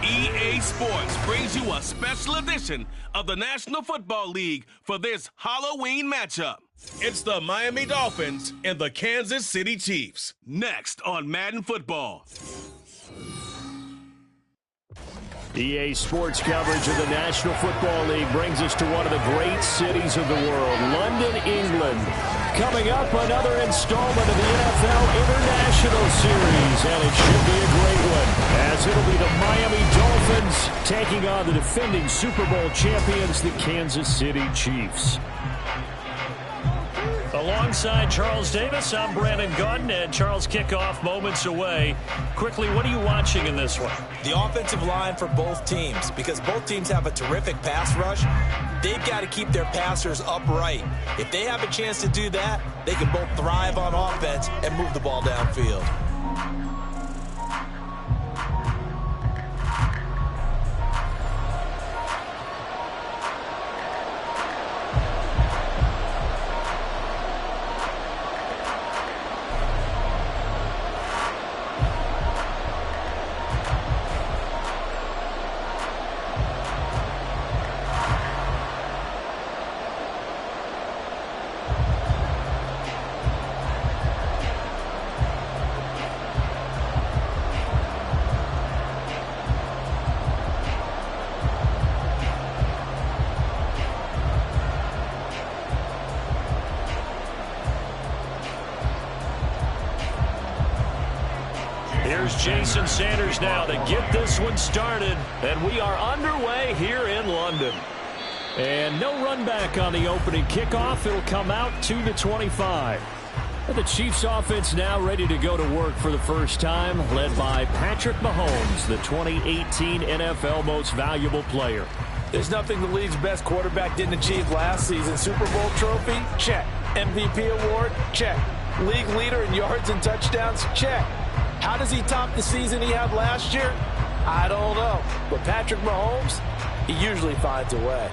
EA Sports brings you a special edition of the National Football League for this Halloween matchup. It's the Miami Dolphins and the Kansas City Chiefs. Next on Madden Football. EA Sports coverage of the National Football League brings us to one of the great cities of the world, London, England. Coming up, another installment of the NFL International Series, and it should be a great one, as it'll be the Miami Dolphins taking on the defending Super Bowl champions, the Kansas City Chiefs. Alongside Charles Davis, I'm Brandon Gaudin, and Charles, kickoff moments away. Quickly, what are you watching in this one? The offensive line for both teams, because both teams have a terrific pass rush. They've got to keep their passers upright. If they have a chance to do that, they can both thrive on offense and move the ball downfield. Here's Jason Sanders now to get this one started, and we are underway here in London. And no run back on the opening kickoff. It'll come out to the 25. And the Chiefs offense now ready to go to work for the first time, led by Patrick Mahomes, the 2018 NFL Most Valuable Player. There's nothing the league's best quarterback didn't achieve last season. Super Bowl trophy? Check. MVP award? Check. League leader in yards and touchdowns? Check. How does he top the season he had last year? I don't know. But Patrick Mahomes, he usually finds a way.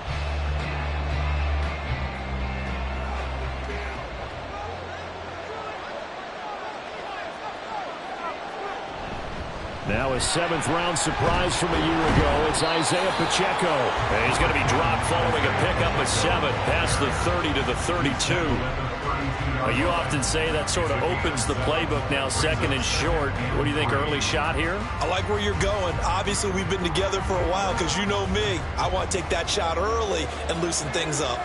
Now a seventh-round surprise from a year ago. It's Isaiah Pacheco. And he's going to be dropped following a pickup of 7 past the 30 to the 32. You often say that sort of opens the playbook now, second and short. What do you think, early shot here? I like where you're going. Obviously, we've been together for a while because you know me. I want to take that shot early and loosen things up.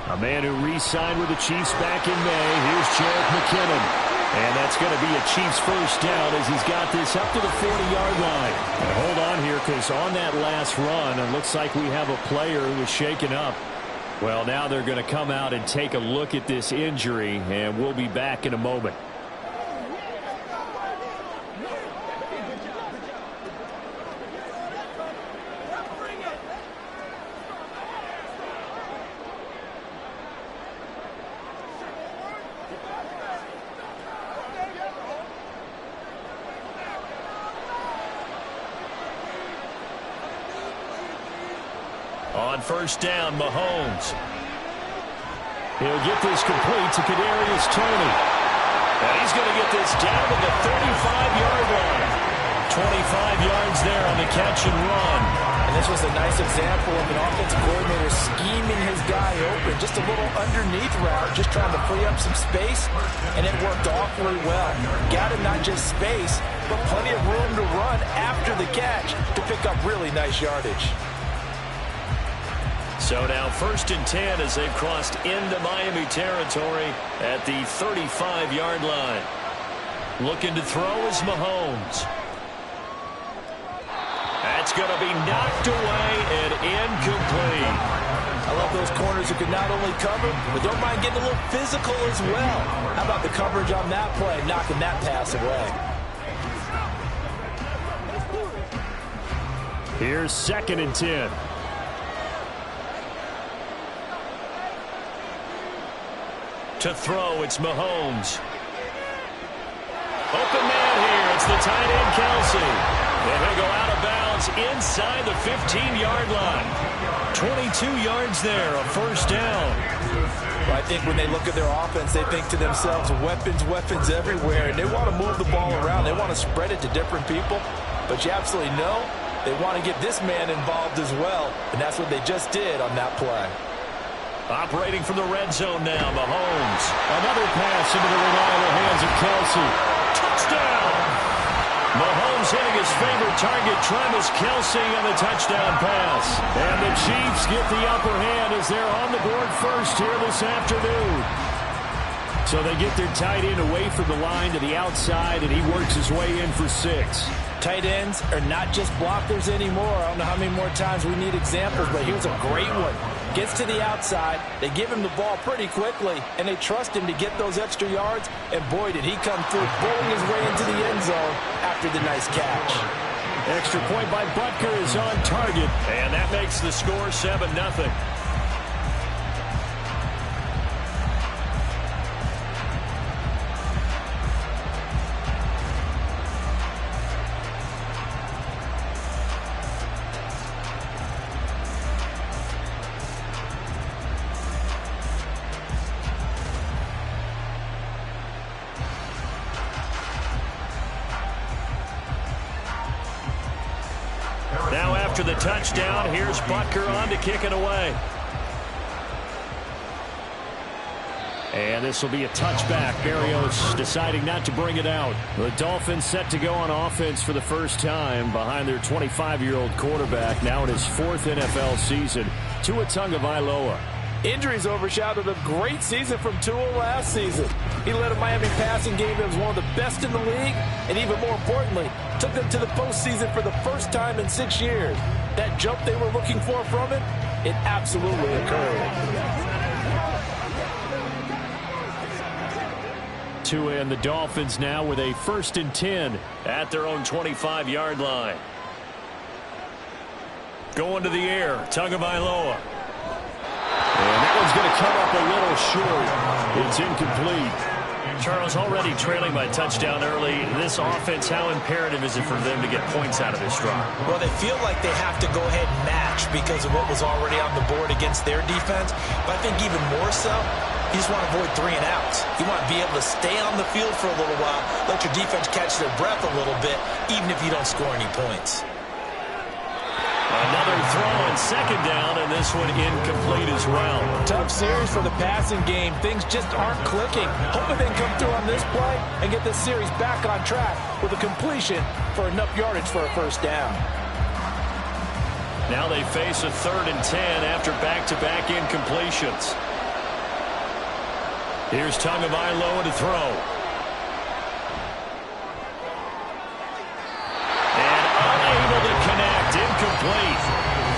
A man who re-signed with the Chiefs back in May. Here's Jarek McKinnon. And that's going to be a Chiefs first down as he's got this up to the 40-yard line. And hold on here, because on that last run, it looks like we have a player who was shaken up. Well, now they're going to come out and take a look at this injury, and we'll be back in a moment. On first down, Mahomes. He'll get this complete to Kadarius Toney. And he's going to get this down to the 35-yard line. 25 yards there on the catch and run. And this was a nice example of an offensive coordinator scheming his guy open. Just a little underneath route, just trying to free up some space, and it worked awfully well. Got him not just space, but plenty of room to run after the catch to pick up really nice yardage. So now first and 10 as they've crossed into Miami territory at the 35-yard line. Looking to throw is Mahomes. That's going to be knocked away and incomplete. I love those corners who can not only cover, but don't mind getting a little physical as well. How about the coverage on that play, knocking that pass away? Here's 2nd and 10. To throw, it's Mahomes. Open man here. It's the tight end, Kelsey. And he'll go out of bounds inside the 15-yard line. 22 yards there, a first down. Well, I think when they look at their offense, they think to themselves, weapons, weapons everywhere. And they want to move the ball around. They want to spread it to different people. But you absolutely know they want to get this man involved as well. And that's what they just did on that play. Operating from the red zone now, Mahomes. Another pass into the reliable hands of Kelsey. Touchdown! Mahomes hitting his favorite target, Travis Kelsey, on the touchdown pass. And the Chiefs get the upper hand as they're on the board first here this afternoon. So they get their tight end away from the line to the outside, and he works his way in for 6. Tight ends are not just blockers anymore. I don't know how many more times we need examples, but here's a great one. Gets to the outside, they give him the ball pretty quickly, and they trust him to get those extra yards, and boy, did he come through, bowling his way into the end zone after the nice catch. Extra point by Butker is on target. And that makes the score 7-0. Now after the touchdown, here's Butker on to kick it away. And this will be a touchback. Berrios deciding not to bring it out. The Dolphins set to go on offense for the first time behind their 25-year-old quarterback, now in his 4th NFL season, Tua Tagovailoa. Injuries overshadowed a great season from Tua last season. He led a Miami passing game that was one of the best in the league, and even more importantly, took them to the postseason for the first time in 6 years. That jump they were looking for from him, it absolutely occurred. Tua and the Dolphins now with a 1st and 10 at their own 25-yard line. Going to the air, Tagovailoa. And that one's going to come up a little short. It's incomplete. Charles, already trailing by touchdown early. This offense, how imperative is it for them to get points out of this drive? Well, they feel like they have to go ahead and match because of what was already on the board against their defense. But I think even more so, you just want to avoid 3 and outs. You want to be able to stay on the field for a little while, let your defense catch their breath a little bit, even if you don't score any points. Another throw on 2nd down, and this one incomplete as well. Tough series for the passing game. Things just aren't clicking. Hoping they can come through on this play and get this series back on track with a completion for enough yardage for a first down. Now they face a 3rd and 10 after back-to-back incompletions. Here's Tagovailoa to throw. And unable to connect. Incomplete.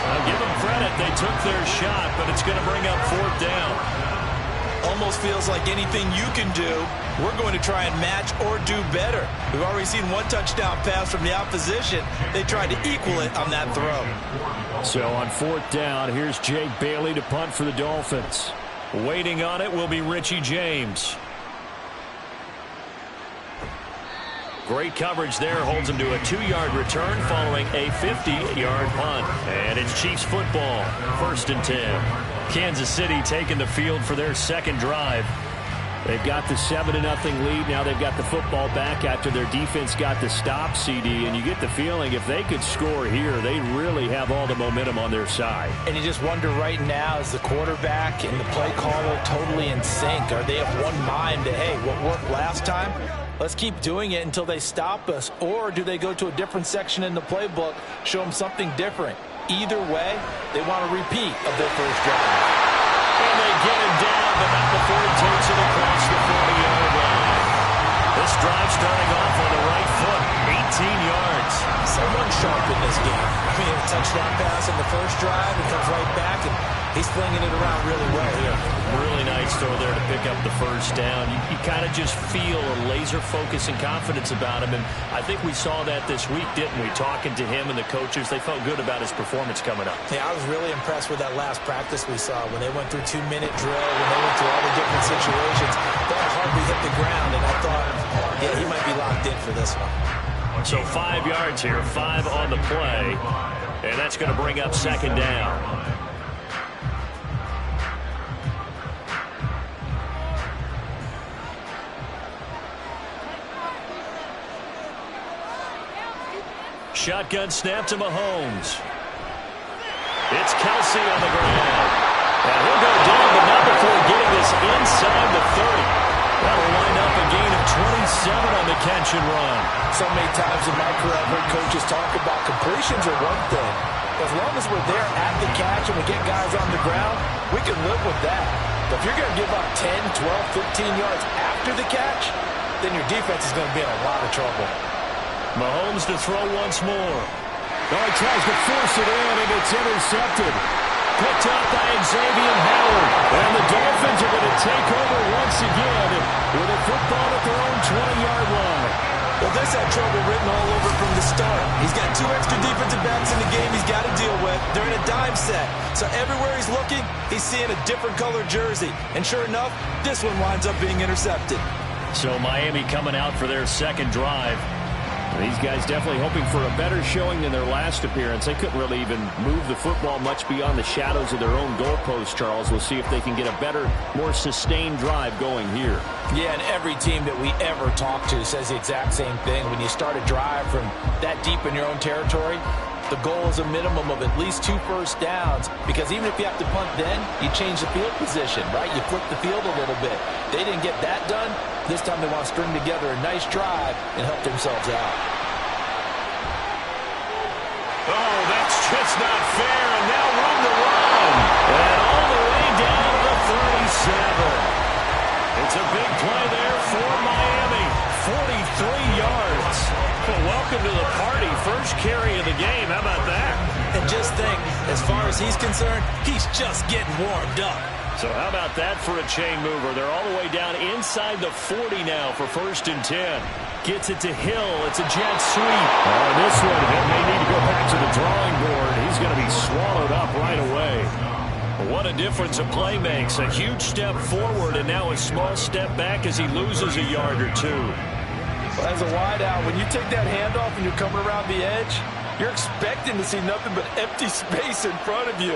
I'll give them credit. They took their shot, but it's going to bring up 4th down. Almost feels like anything you can do, we're going to try and match or do better. We've already seen 1 touchdown pass from the opposition. They tried to equal it on that throw. So on 4th down, here's Jake Bailey to punt for the Dolphins. Waiting on it will be Richie James. Great coverage there, holds him to a 2-yard return following a 50-yard punt. And it's Chiefs football, 1st and 10. Kansas City taking the field for their 2nd drive. They've got the 7-0 lead. Now they've got the football back after their defense got the stop, CD. And you get the feeling if they could score here, they really have all the momentum on their side. And you just wonder right now, is the quarterback and the play caller totally in sync? Are they of one mind that, hey, what worked last time? Let's keep doing it until they stop us. Or do they go to a different section in the playbook, show them something different? Either way, they want a repeat of their first drive. And they get him down, but not before he takes it across the 40-yard line. This drive starting off on the right foot, 18 yards. Someone sharp in this game. I mean, a touchdown pass in the first drive, and comes right back and He's flinging it around really well here. Really nice throw there to pick up the first down. You kind of just feel a laser focus and confidence about him, and I think we saw that this week, didn't we? Talking to him and the coaches, they felt good about his performance coming up. Yeah, I was really impressed with that last practice we saw when they went through 2-minute drill, when they went through all the different situations. Ball hardly hit the ground, and I thought, yeah, he might be locked in for this one. So 5 yards here, 5 on the play, and that's going to bring up second down. Shotgun snap to Mahomes. It's Kelsey on the ground. And he'll go down, but not before getting this inside the 30. That'll wind up a gain of 27 on the catch and run. So many times in my career, I've heard coaches talk about completions are one thing. As long as we're there at the catch and we get guys on the ground, we can live with that. But if you're going to give up 10, 12, 15 yards after the catch, then your defense is going to be in a lot of trouble. Mahomes to throw once more. Oh, he tries to force it in, and it's intercepted. Picked up by Xavier Howard. And the Dolphins are going to take over once again with a football at their own 20-yard line. Well, this had trouble written all over from the start. He's got 2 extra defensive backs in the game he's got to deal with. They're in a dime set. So everywhere he's looking, he's seeing a different color jersey. And sure enough, this one winds up being intercepted. So Miami coming out for their second drive. These guys definitely hoping for a better showing than their last appearance. They couldn't really even move the football much beyond the shadows of their own goalpost, Charles. We'll see if they can get a better, more sustained drive going here. Yeah, and every team that we ever talk to says the exact same thing. When you start a drive from that deep in your own territory, the goal is a minimum of at least 2 first downs, because even if you have to punt then, you change the field position, right? You flip the field a little bit. They didn't get that done. This time they want to string together a nice drive and help themselves out. Oh, that's just not fair, and now room to run. And all the way down to the 37. It's a big play there for Miami. 43 yards. Well, welcome to the party. First carry of the game. How about that? And just think, as far as he's concerned, he's just getting warmed up. So how about that for a chain mover? They're all the way down inside the 40 now for 1st and 10. Gets it to Hill. It's a jet sweep. Oh, this one may need to go back to the drawing board. He's going to be swallowed up right away. What a difference a play makes. A huge step forward and now a small step back as he loses a yard or 2. Well, as a wideout, when you take that handoff and you're coming around the edge, you're expecting to see nothing but empty space in front of you.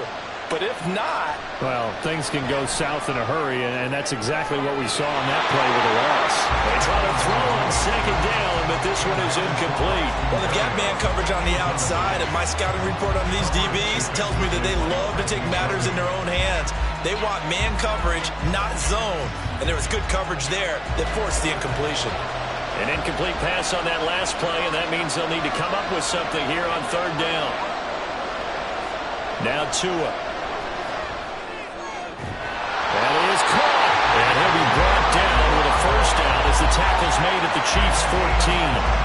But if not... Well, things can go south in a hurry, and that's exactly what we saw on that play with a loss. They try to throw on second down, but this one is incomplete. Well, they've got man coverage on the outside, and my scouting report on these DBs tells me that they love to take matters in their own hands. They want man coverage, not zone. And there was good coverage there that forced the incompletion. An incomplete pass on that last play, and that means they'll need to come up with something here on 3rd down. Now Tua. That is caught. And he'll be brought down with a first down as the tackle's made at the Chiefs' 14.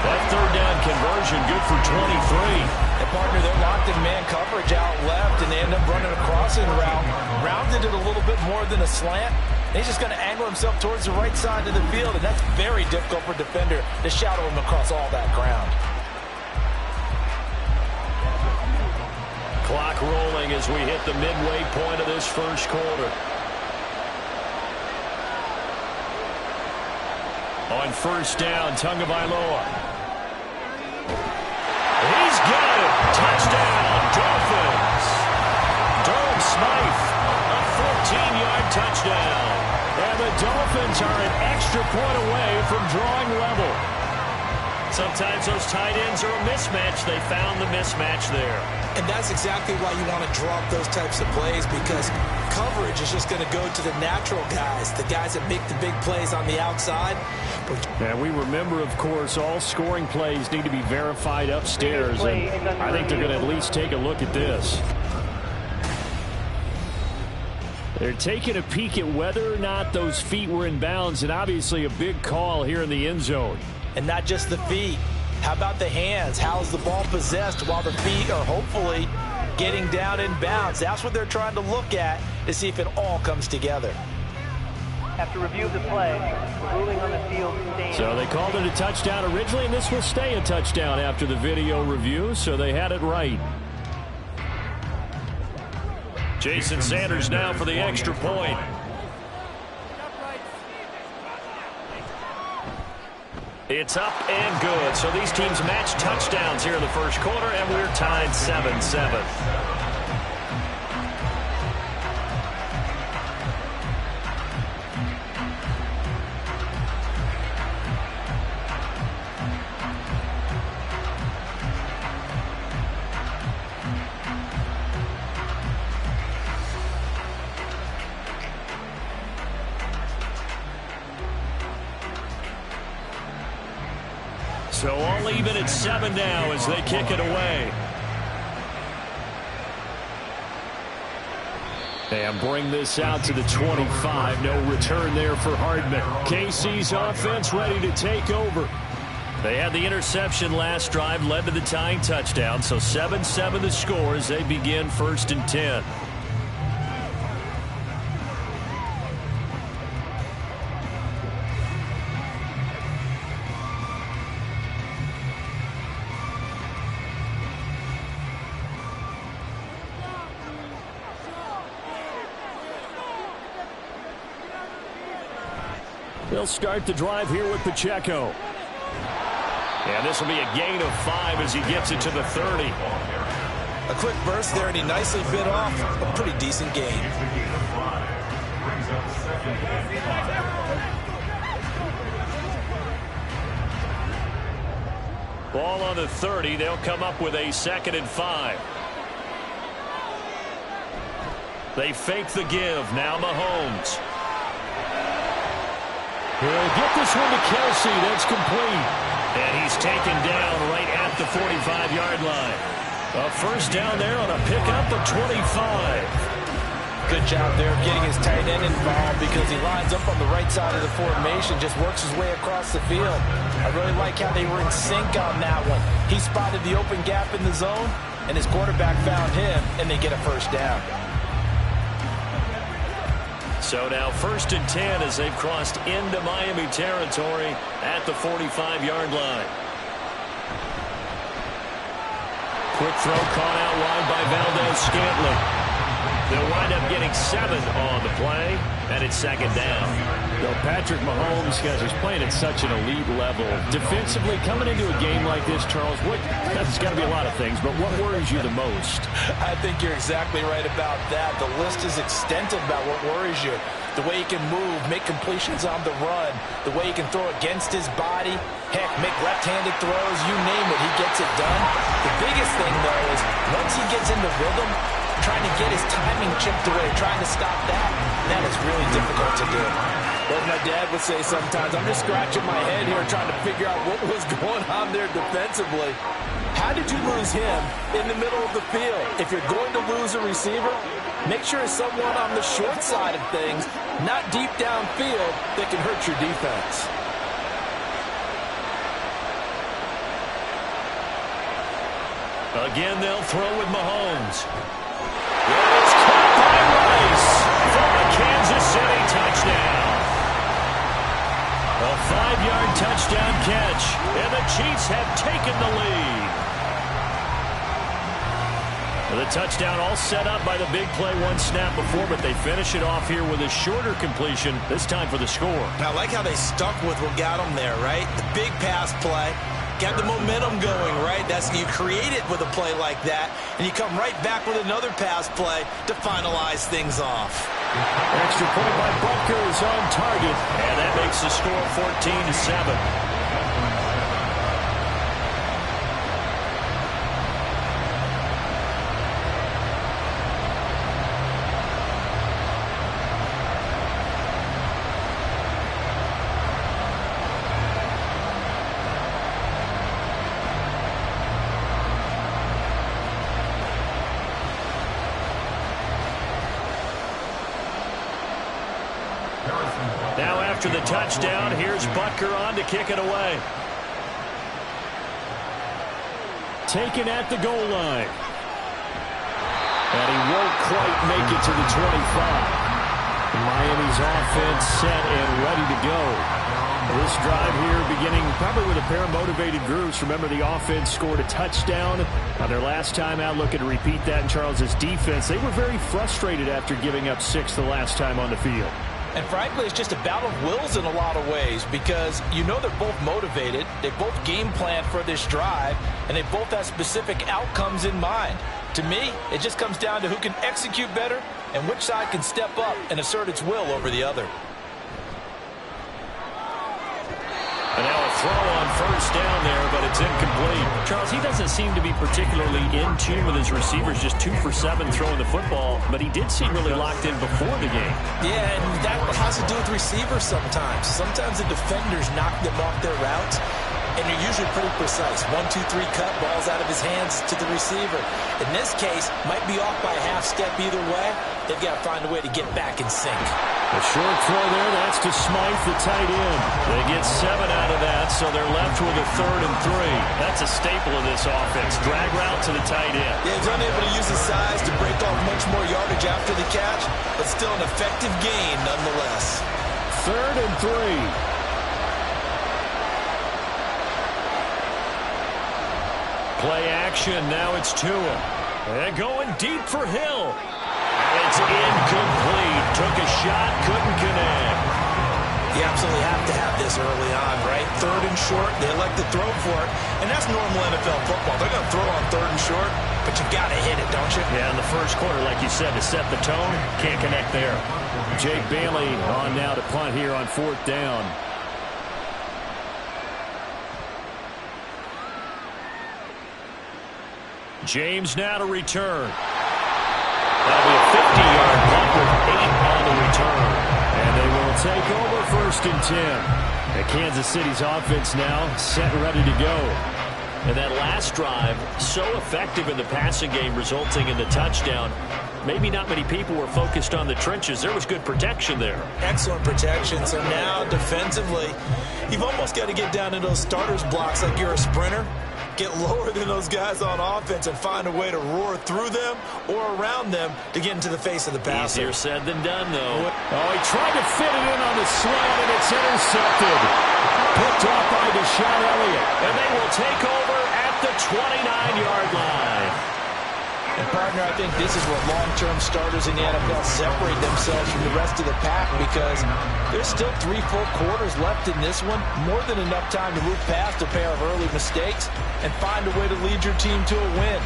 That 3rd down conversion good for 23. And partner, they're locked in man coverage out left, and they end up running a crossing route. Rounded it a little bit more than a slant. And he's just going to angle himself towards the right side of the field, and that's very difficult for a defender to shadow him across all that ground. Clock rolling as we hit the midway point of this first quarter. On 1st down, Tagovailoa. He's got it. Touchdown, Dolphins. Durham Smythe, a 14-yard touchdown. And the Dolphins are an extra point away from drawing level. Sometimes those tight ends are a mismatch. They found the mismatch there. And that's exactly why you want to drop those types of plays, because coverage is just going to go to the natural guys, the guys that make the big plays on the outside. And we remember, of course, all scoring plays need to be verified upstairs, and I think they're going to at least take a look at this. They're taking a peek at whether or not those feet were in bounds, and obviously a big call here in the end zone. And not just the feet. How about the hands? How's the ball possessed while the feet are hopefully getting down in bounds. That's what they're trying to look at to see if it all comes together. After review of the play, the ruling on the field stands. So they called it a touchdown originally, and this will stay a touchdown after the video review, so they had it right. Jason Sanders now for the extra point. It's up and good. So these teams match touchdowns here in the first quarter, and we're tied 7-7. So all even at 7 now as they kick it away. And bring this out to the 25. No return there for Hardman. KC's offense ready to take over. They had the interception last drive, led to the tying touchdown. So 7-7 the score as they begin 1st and 10. They'll start the drive here with Pacheco. And this will be a gain of 5 as he gets it to the 30. A quick burst there, and he nicely bit off a pretty decent gain. Ball on the 30. They'll come up with a 2nd and 5. They fake the give. Now Mahomes. He'll get this one to Kelsey. That's complete. And he's taken down right at the 45-yard line. A first down there on a pickup of 25. Good job there of getting his tight end involved because he lines up on the right side of the formation, just works his way across the field. I really like how they were in sync on that one. He spotted the open gap in the zone, and his quarterback found him, and they get a first down. So now 1st and 10 as they've crossed into Miami territory at the 45-yard line. Quick throw caught out wide by Valdez-Scantling. They'll wind up getting 7 on the play, and it's 2nd down. Though Patrick Mahomes, guys, is playing at such an elite level. Defensively, coming into a game like this, Charles, there's got to be a lot of things, but what worries you the most? I think you're exactly right about that. The list is extensive about what worries you. The way he can move, make completions on the run, the way he can throw against his body, heck, make left-handed throws, you name it, he gets it done. The biggest thing, though, is once he gets into rhythm, trying to get his timing chipped away, trying to stop that is really difficult to do. As my dad would say sometimes, I'm just scratching my head here trying to figure out what was going on there defensively. How did you lose him in the middle of the field? If you're going to lose a receiver, make sure it's someone on the short side of things, not deep downfield, that can hurt your defense. Again, they'll throw with Mahomes. It's caught by Rice for a Kansas City touchdown. A 5-yard touchdown catch, and the Chiefs have taken the lead. The touchdown all set up by the big play one snap before, but they finish it off here with a shorter completion, this time for the score. I like how they stuck with what got them there, right? The big pass play. Got the momentum going, right? You create it with a play like that, and you come right back with another pass play to finalize things off. Extra point by Butker is on target. And that makes the score 14-7. Now after the touchdown, here's Butker on to kick it away. Taken at the goal line. And he won't quite make it to the 25. Miami's offense set and ready to go. This drive here beginning probably with a pair of motivated groups. Remember, the offense scored a touchdown on their last time out. Looking to repeat that in Charles's defense. They were very frustrated after giving up 6 the last time on the field. And frankly, it's just a battle of wills in a lot of ways because you know they're both motivated. They both game plan for this drive, and they both have specific outcomes in mind. To me, it just comes down to who can execute better and which side can step up and assert its will over the other. And now a throw on first down there, but it's incomplete. Charles, he doesn't seem to be particularly in tune with his receivers, just 2 for 7 throwing the football, but he did seem really locked in before the game. Yeah, and that has to do with receivers sometimes. Sometimes the defenders knock them off their routes, and they're usually pretty precise. 1, 2, 3 cut, balls out of his hands to the receiver. In this case, might be off by a half step either way. They've got to find a way to get back in sync. A short throw there, that's to Smythe, the tight end. They get 7 out of that, so they're left with a 3rd and 3. That's a staple of this offense. Drag route to the tight end. Yeah, he's unable to use his size to break off much more yardage after the catch, but still an effective gain nonetheless. 3rd and 3. Play action, now it's Tua. And going deep for Hill. It's incomplete. Took a shot, couldn't connect. You absolutely have to have this early on, right? 3rd and short, they elect to throw for it. And that's normal NFL football. They're going to throw on 3rd and short, but you got to hit it, don't you? Yeah, in the first quarter, like you said, to set the tone, can't connect there. Jake Bailey on now to punt here on 4th down. James now to return. That'll be a 50-yard punt with 8 on the return. And they will take over 1st and 10. And Kansas City's offense now set and ready to go. And that last drive, so effective in the passing game, resulting in the touchdown. Maybe not many people were focused on the trenches. There was good protection there. Excellent protection. So now defensively, you've almost got to get down to those starters blocks like you're a sprinter. Get lower than those guys on offense and find a way to roar through them or around them to get into the face of the passer. Easier said than done, though. Oh, he tried to fit it in on the slant, and it's intercepted. Picked off by Deshaun Elliott. And they will take over at the 29-yard line. And, partner, I think this is where long-term starters in the NFL separate themselves from the rest of the pack because there's still 3 full quarters left in this one. More than enough time to move past a pair of early mistakes and find a way to lead your team to a win.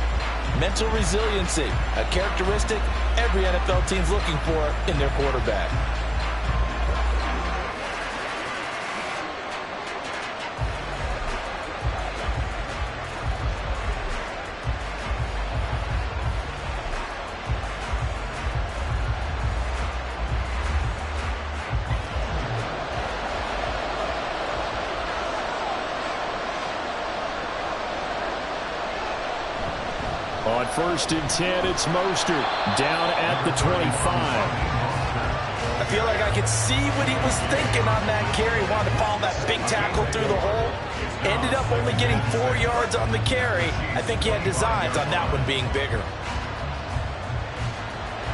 Mental resiliency, a characteristic every NFL team's looking for in their quarterback. On 1st and 10, it's Mostert down at the 25. I feel like I could see what he was thinking on that carry. Wanted to follow that big tackle through the hole. Ended up only getting 4 yards on the carry. I think he had designs on that one being bigger.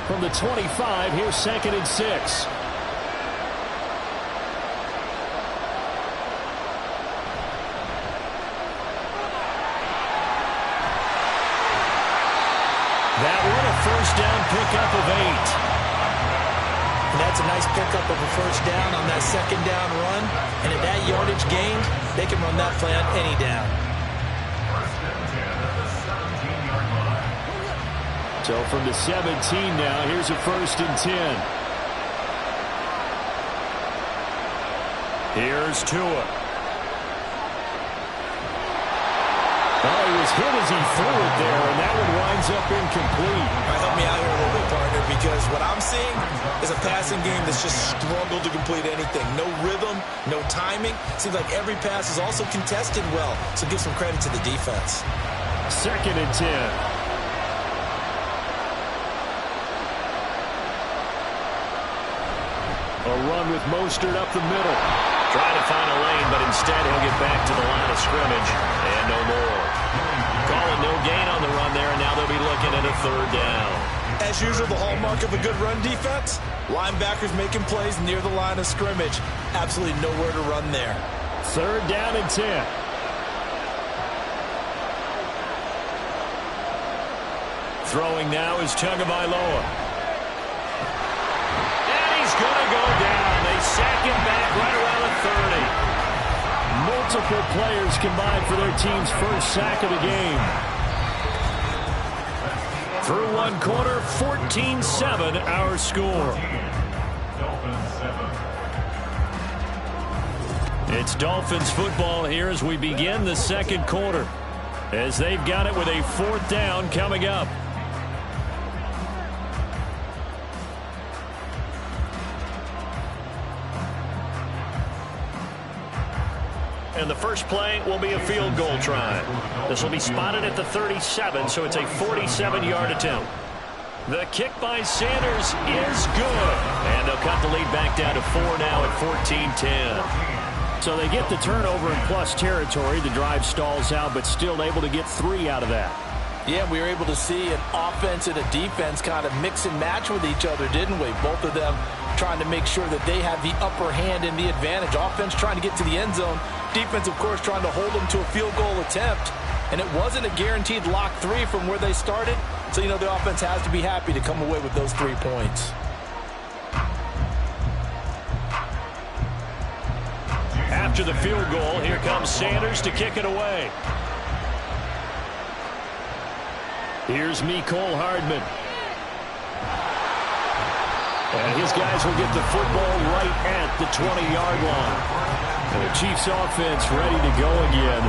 From the 25, here's 2nd and 6. That one, a 1st down pickup of 8. And that's a nice pickup of a 1st down on that 2nd down run. And at that yardage gained, they can run that play on any down. So from the 17 now, here's a 1st and 10. Here's Tua. Oh, he was hit as he threw it there, and that one winds up incomplete. All right, help me out here a little bit, partner, because what I'm seeing is a passing game that's just struggled to complete anything. No rhythm, no timing. Seems like every pass is also contested well, so give some credit to the defense. 2nd and 10. A run with Mostert up the middle. Trying to find a lane, but instead he'll get back to the line of scrimmage. And no more. Calling no gain on the run there, and now they'll be looking at a 3rd down. As usual, the hallmark of a good run defense, linebackers making plays near the line of scrimmage. Absolutely nowhere to run there. 3rd down and 10. Throwing now is Tagovailoa. And he's going to go down. They sack him back right around the 30. Multiple players combined for their team's first sack of the game. Through one quarter, 14-7 our score. It's Dolphins football here as we begin the second quarter, as they've got it with a 4th down coming up. And the first play will be a field goal try. This will be spotted at the 37, so it's a 47-yard attempt. The kick by Sanders is good. And they'll cut the lead back down to 4 now at 14-10. So they get the turnover in plus territory. The drive stalls out, but still able to get 3 out of that. Yeah, we were able to see an offense and a defense kind of mix and match with each other, didn't we? Both of them trying to make sure that they have the upper hand and the advantage. Offense trying to get to the end zone. Defense, of course, trying to hold them to a field goal attempt. And it wasn't a guaranteed lock 3 from where they started. So, you know, the offense has to be happy to come away with those 3 points. After the field goal, here comes Sanders to kick it away. Here's Mecole Hardman. And his guys will get the football right at the 20-yard line. And the Chiefs offense ready to go again.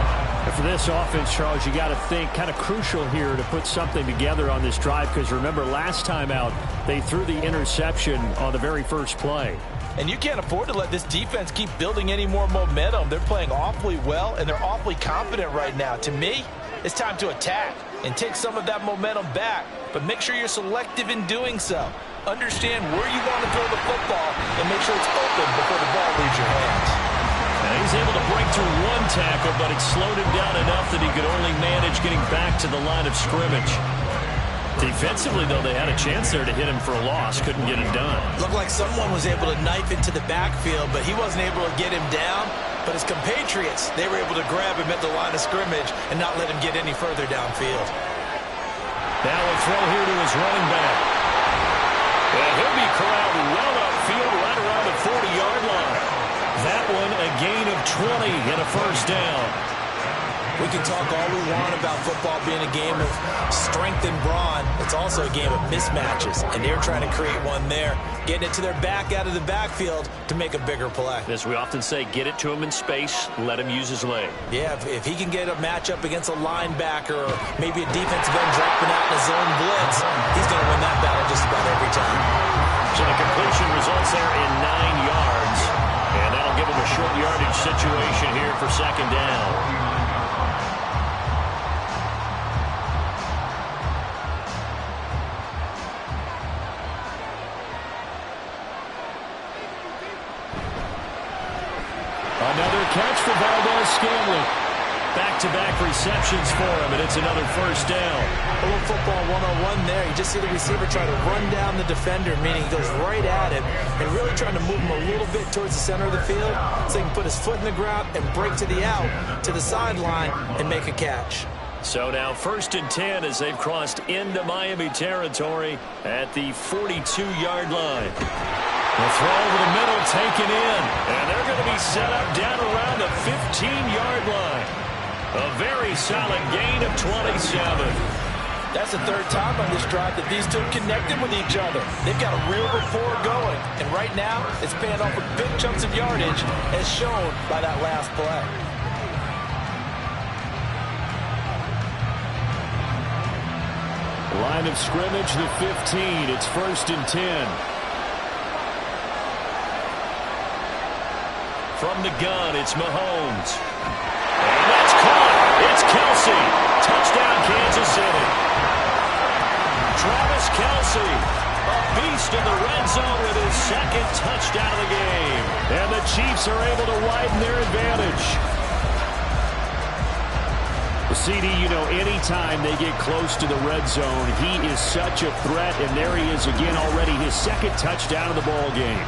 And for this offense, Charles, you got to think kind of crucial here to put something together on this drive, because remember last time out they threw the interception on the very first play. And you can't afford to let this defense keep building any more momentum. They're playing awfully well, and they're awfully confident right now. To me, it's time to attack and take some of that momentum back, but make sure you're selective in doing so. Understand where you want to throw the football and make sure it's open before the ball leaves your hands. And he's able to break through 1 tackle, but it slowed him down enough that he could only manage getting back to the line of scrimmage. Defensively, though, they had a chance there to hit him for a loss. Couldn't get it done. Looked like someone was able to knife into the backfield, but he wasn't able to get him down. But his compatriots, they were able to grab him at the line of scrimmage and not let him get any further downfield. Now a throw here to his running back. And he'll be corralled well upfield right around the 40-yard line. That one a gain of 20 and a first down. We can talk all we want about football being a game of strength and brawn. It's also a game of mismatches, and they're trying to create one there, getting it to their back out of the backfield to make a bigger play. As we often say, get it to him in space, let him use his leg. Yeah, if he can get a matchup against a linebacker or maybe a defensive end dropping out in a zone blitz, he's going to win that battle just about every time. So the completion results there in 9 yards, and that'll give him a short yardage situation here for 2nd down. Another catch for Valdez-Scantling. Back-to-back receptions for him, and it's another first down. A little football 101 there. You just see the receiver try to run down the defender, meaning he goes right at him and really trying to move him a little bit towards the center of the field so he can put his foot in the ground and break to the out, to the sideline, and make a catch. So now 1st and 10 as they've crossed into Miami territory at the 42-yard line. The throw over the middle taken in, and they're going to be set up down around the 15-yard line. A very solid gain of 27. That's the 3rd time on this drive that these two connected with each other. They've got a real rapport going, and right now it's paying off with big chunks of yardage as shown by that last play. Line of scrimmage, the 15. It's 1st and 10. From the gun, it's Mahomes. And that's caught. It's Kelsey. Touchdown, Kansas City. Travis Kelsey, a beast in the red zone with his 2nd touchdown of the game. And the Chiefs are able to widen their advantage. Well, CD, you know, anytime they get close to the red zone, he is such a threat, and there he is again already, his second touchdown of the ball game.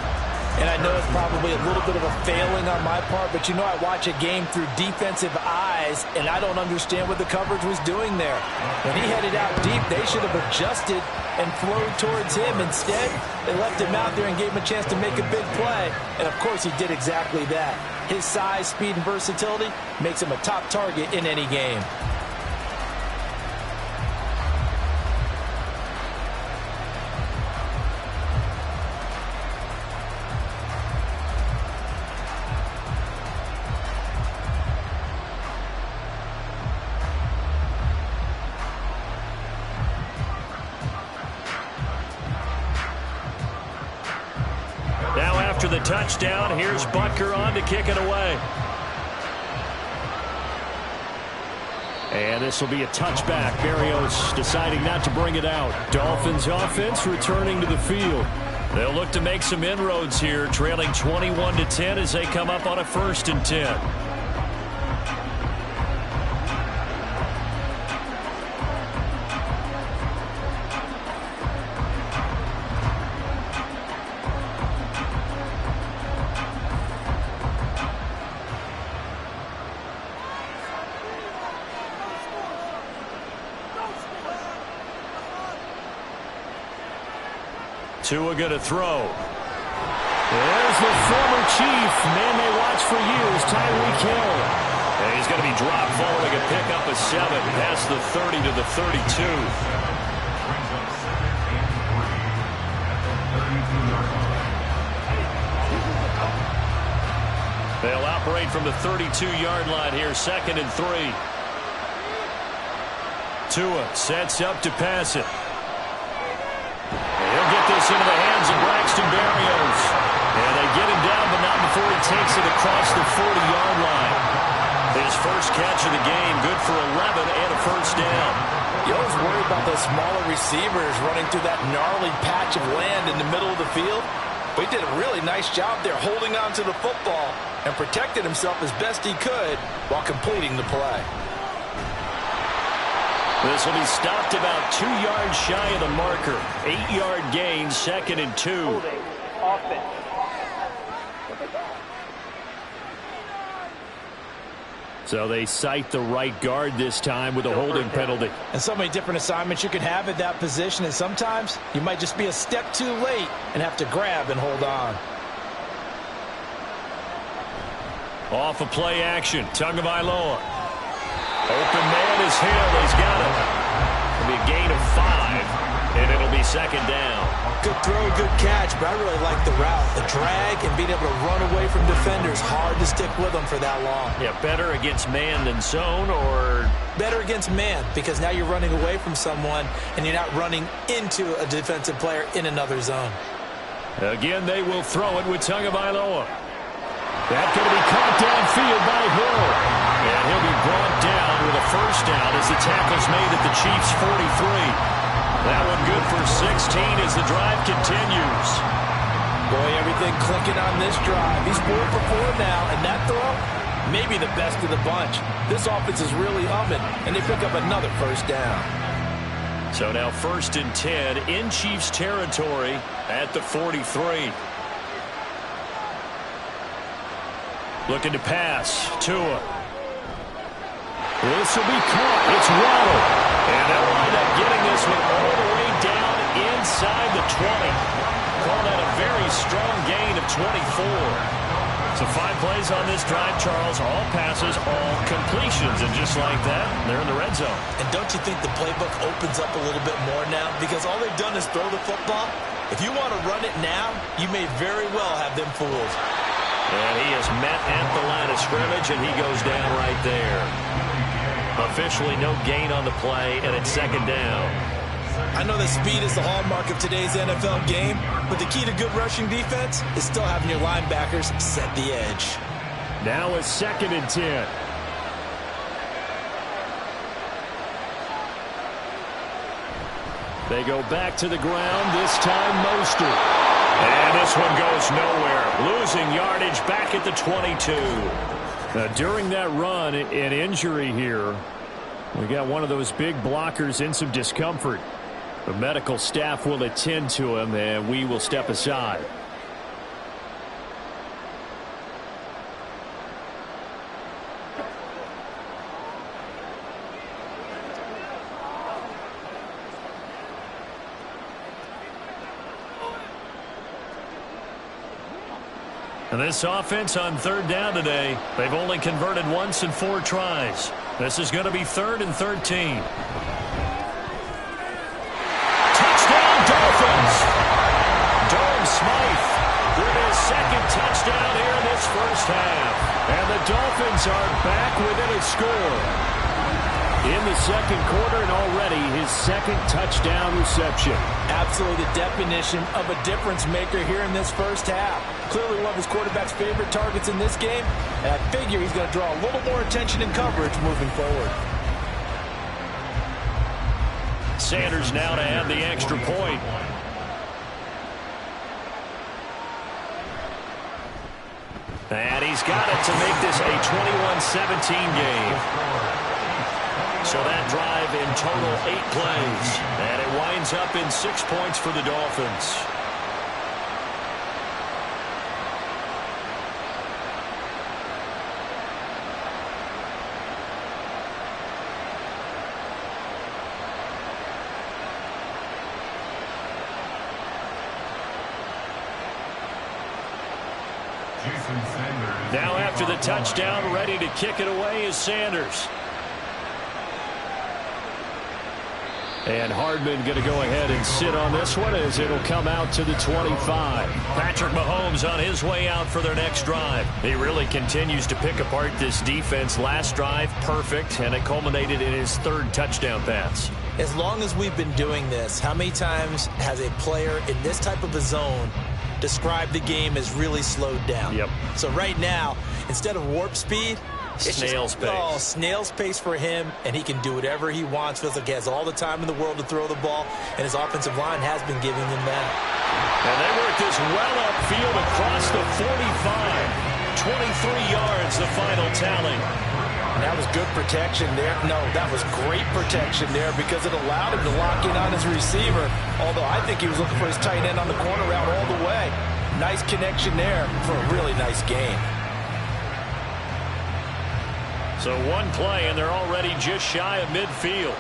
And I know it's probably a little bit of a failing on my part, but you know I watch a game through defensive eyes, and I don't understand what the coverage was doing there. When he headed out deep, they should have adjusted and flowed towards him. Instead, they left him out there and gave him a chance to make a big play. And, of course, he did exactly that. His size, speed, and versatility makes him a top target in any game. Now after the touchdown, here's Butker on to kick it away. And this will be a touchback. Berrios deciding not to bring it out. Dolphins offense returning to the field. They'll look to make some inroads here, trailing 21-10 as they come up on a 1st and 10. Tua going to throw. There's the former Chief, man they watched for years, Tyreek Hill. And he's going to be dropped following a pickup of 7 past the 30 to the 32. They'll operate from the 32-yard line here, 2nd and 3. Tua sets up to pass it. He'll get this into the hands of Braxton Berrios. And they get him down, but not before he takes it across the 40-yard line. His first catch of the game, good for 11 and a 1st down. You always worry about those smaller receivers running through that gnarly patch of land in the middle of the field. But he did a really nice job there holding on to the football and protected himself as best he could while completing the play. This will be stopped about 2 yards shy of the marker. 8-yard gain, 2nd and 2. Holding. Offense. So they cite the right guard this time with a holding penalty. And so many different assignments you could have at that position, and sometimes you might just be a step too late and have to grab and hold on. Off of play action, Tagovailoa. Open man is Hill. He's got it. It'll be a gain of 5, and it'll be 2nd down. Good throw, good catch, but I really like the route. The drag and being able to run away from defenders. Hard to stick with them for that long. Yeah, better against man than zone, or? Better against man, because now you're running away from someone, and you're not running into a defensive player in another zone. Again, they will throw it with Tagovailoa. That's going to be caught downfield by Hill. And he'll be brought down with a 1st down as the tackle's made at the Chiefs' 43. That one good for 16 as the drive continues. Boy, everything clicking on this drive. He's 4 for 4 now, and that throw, maybe the best of the bunch. This offense is really humming, and they pick up another 1st down. So now 1st and 10 in Chiefs territory at the 43. Looking to pass. Tua. This will be caught. It's Waddle. And they'll wind up getting this one all the way down inside the 20. Call that a very strong gain of 24. So 5 plays on this drive, Charles. All passes, all completions. And just like that, they're in the red zone. And don't you think the playbook opens up a little bit more now? Because all they've done is throw the football. If you want to run it now, you may very well have them fooled. And he is met at the line of scrimmage, and he goes down right there. Officially no gain on the play, and it's 2nd down. I know that speed is the hallmark of today's NFL game, but the key to good rushing defense is still having your linebackers set the edge. Now it's 2nd and 10. They go back to the ground, this time Mostert. And this one goes nowhere. Losing yardage back at the 22. During that run, an injury here. We got one of those big blockers in some discomfort. The medical staff will attend to him, and we will step aside. And this offense on third down today, they've only converted once in 4 tries. This is going to be 3rd and 13. Touchdown, Dolphins! Durham Smythe with his 2nd touchdown here in this first half. And the Dolphins are back within a score in the 2nd quarter, and already his 2nd touchdown reception. Absolutely the definition of a difference maker here in this first half. Clearly one of his quarterback's favorite targets in this game, and I figure he's going to draw a little more attention and coverage moving forward. Sanders now to add the extra point. And he's got it to make this a 21-17 game. So that drive in total 8 plays. And it winds up in 6 points for the Dolphins. Now after the touchdown, ready to kick it away is Sanders. And Hardman going to go ahead and sit on this one as it'll come out to the 25. Patrick Mahomes on his way out for their next drive. He really continues to pick apart this defense. Last drive, perfect, and it culminated in his 3rd touchdown pass. As long as we've been doing this, how many times has a player in this type of a zone described the game as really slowed down? Yep. So right now, instead of warp speed, snail's pace. Oh, snail's pace for him, and he can do whatever he wants. Feels like he has all the time in the world to throw the ball, and his offensive line has been giving him that. And they work this well upfield across the 45. 23 yards, the final tally. And that was good protection there. No, that was great protection there because it allowed him to lock in on his receiver, although I think he was looking for his tight end on the corner route all the way. Nice connection there for a really nice game. So 1 play, and they're already just shy of midfield.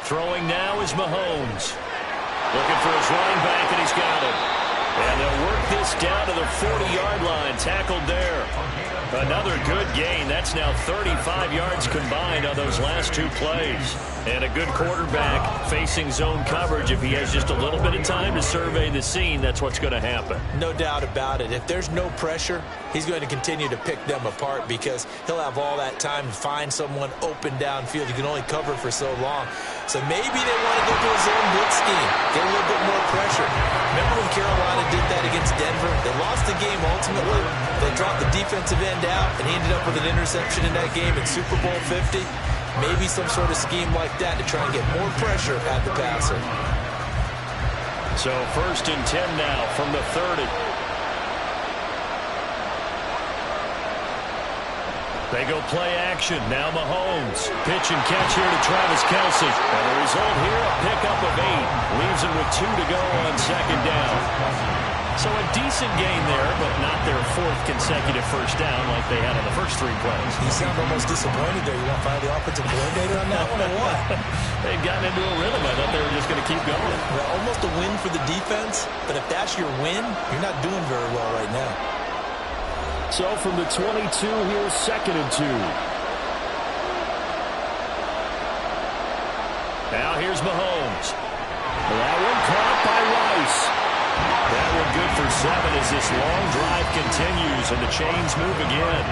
Throwing now is Mahomes. Looking for his running back, and he's got it. And they'll work this down to the 40-yard line. Tackled there. Another good gain. That's now 35 yards combined on those last 2 plays. And a good quarterback facing zone coverage. If he has just a little bit of time to survey the scene, that's what's going to happen. No doubt about it. If there's no pressure, he's going to continue to pick them apart because he'll have all that time to find someone open downfield. You can only cover for so long. So maybe they want to go to a zone blitz scheme, get a little bit more pressure. Remember when Carolina did that against Denver? They lost the game ultimately. They dropped the defensive end out, and he ended up with an interception in that game in Super Bowl 50. Maybe some sort of scheme like that to try and get more pressure at the passer. So 1st and 10 now from the 30. They go play action. Now Mahomes. Pitch and catch here to Travis Kelce. And the result here, a pickup of 8. Leaves him with 2 to go on 2nd down. So a decent gain there, but not their 4th consecutive first down like they had on the first 3 plays. You sound almost disappointed there. You want to fire the offensive coordinator on that one or what? They've gotten into a rhythm. I thought they were just going to keep going. Well, almost a win for the defense, but if that's your win, you're not doing very well right now. So from the 22, here's 2nd and 2. Now here's Mahomes. That one caught by Rice. That one good for 7 as this long drive continues and the chains move again.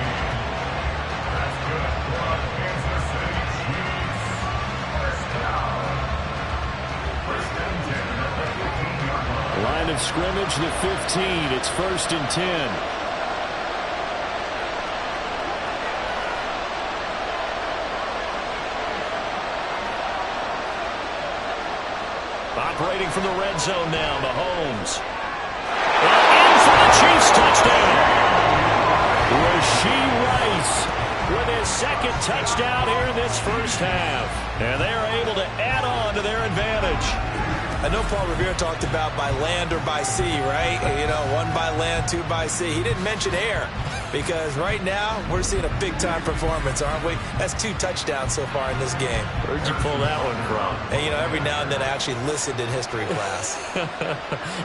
Line of scrimmage, the 15. It's 1st and 10. Operating from the red zone now, Mahomes. And in for the Chiefs touchdown. Rashee Rice with his second touchdown here in this first half. And they are able to add on to their advantage. I know Paul Revere talked about by land or by sea, right? You know, one by land, two by sea. He didn't mention air because right now we're seeing a big-time performance, aren't we? That's 2 touchdowns so far in this game. Where'd you pull that one from? And, you know, every now and then I actually listened in history class.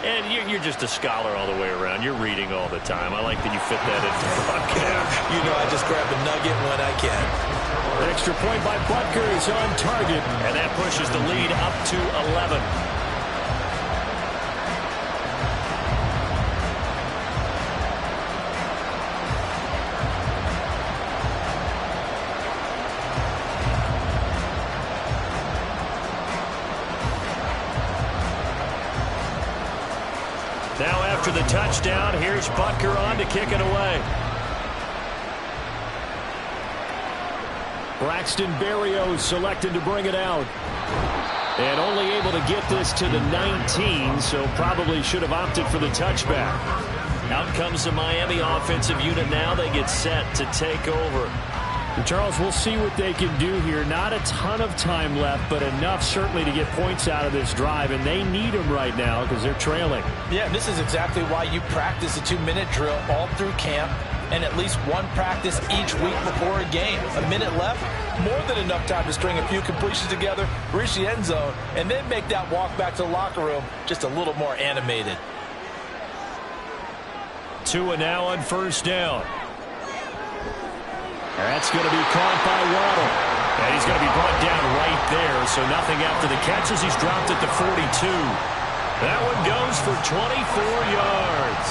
And you're just a scholar all the way around. You're reading all the time. I like that you fit that into the broadcast. You know, I just grab a nugget when I can. Extra point by Butker is on target. And that pushes the lead up to 11. Now after the touchdown, here's Butker on to kick it away. Braxton Berrios selected to bring it out. And only able to get this to the 19, so probably should have opted for the touchback. Out comes the Miami offensive unit now. They get set to take over. Charles, we'll see what they can do here. Not a ton of time left, but enough certainly to get points out of this drive, and they need them right now because they're trailing. Yeah, this is exactly why you practice a 2-minute drill all through camp and at least one practice each week before a game. A minute left, more than enough time to string a few completions together, reach the end zone, and then make that walk back to the locker room just a little more animated. Tua now on first down. That's going to be caught by Waddle. And he's going to be brought down right there, so nothing after the catches. He's dropped at the 42. That one goes for 24 yards.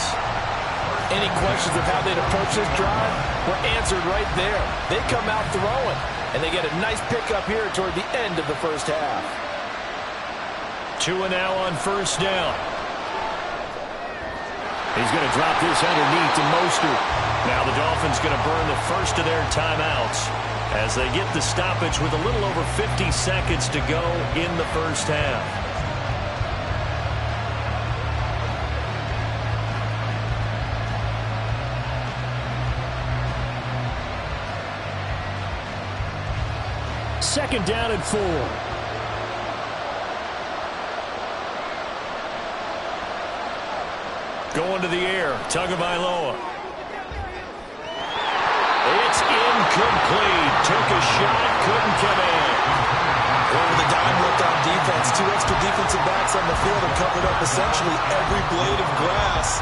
Any questions of how they'd approach this drive were answered right there. They come out throwing, and they get a nice pickup here toward the end of the first half. Tua now on first down. He's going to drop this underneath to Mostert. Now the Dolphins going to burn the first of their timeouts as they get the stoppage with a little over 50 seconds to go in the first half. Second down and 4. Going to the air, Tagovailoa. It's incomplete. Took a shot, couldn't come in. Over the dime look on defense, 2 extra defensive backs on the field and covered up essentially every blade of grass.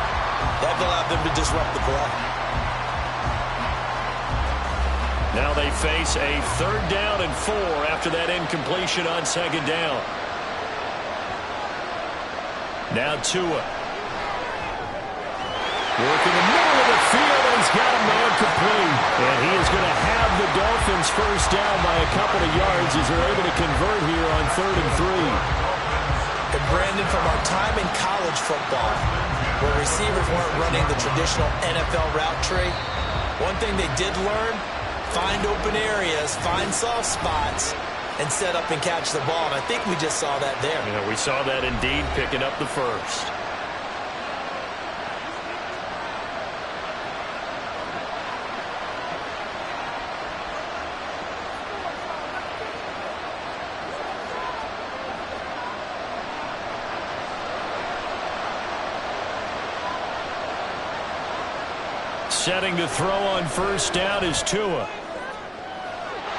That allowed them to disrupt the play. Now they face a third down and 4 after that incompletion on second down. Now Tua. Working the middle of the field, and he's got a man complete. And he is going to have the Dolphins first down by a couple of yards as they're able to convert here on 3rd and 3. And Brandon, from our time in college football, where receivers weren't running the traditional NFL route tree, one thing they did learn, find open areas, find soft spots, and set up and catch the ball. And I think we just saw that there. Yeah, we saw that indeed, picking up the first. Setting to throw on first down is Tua.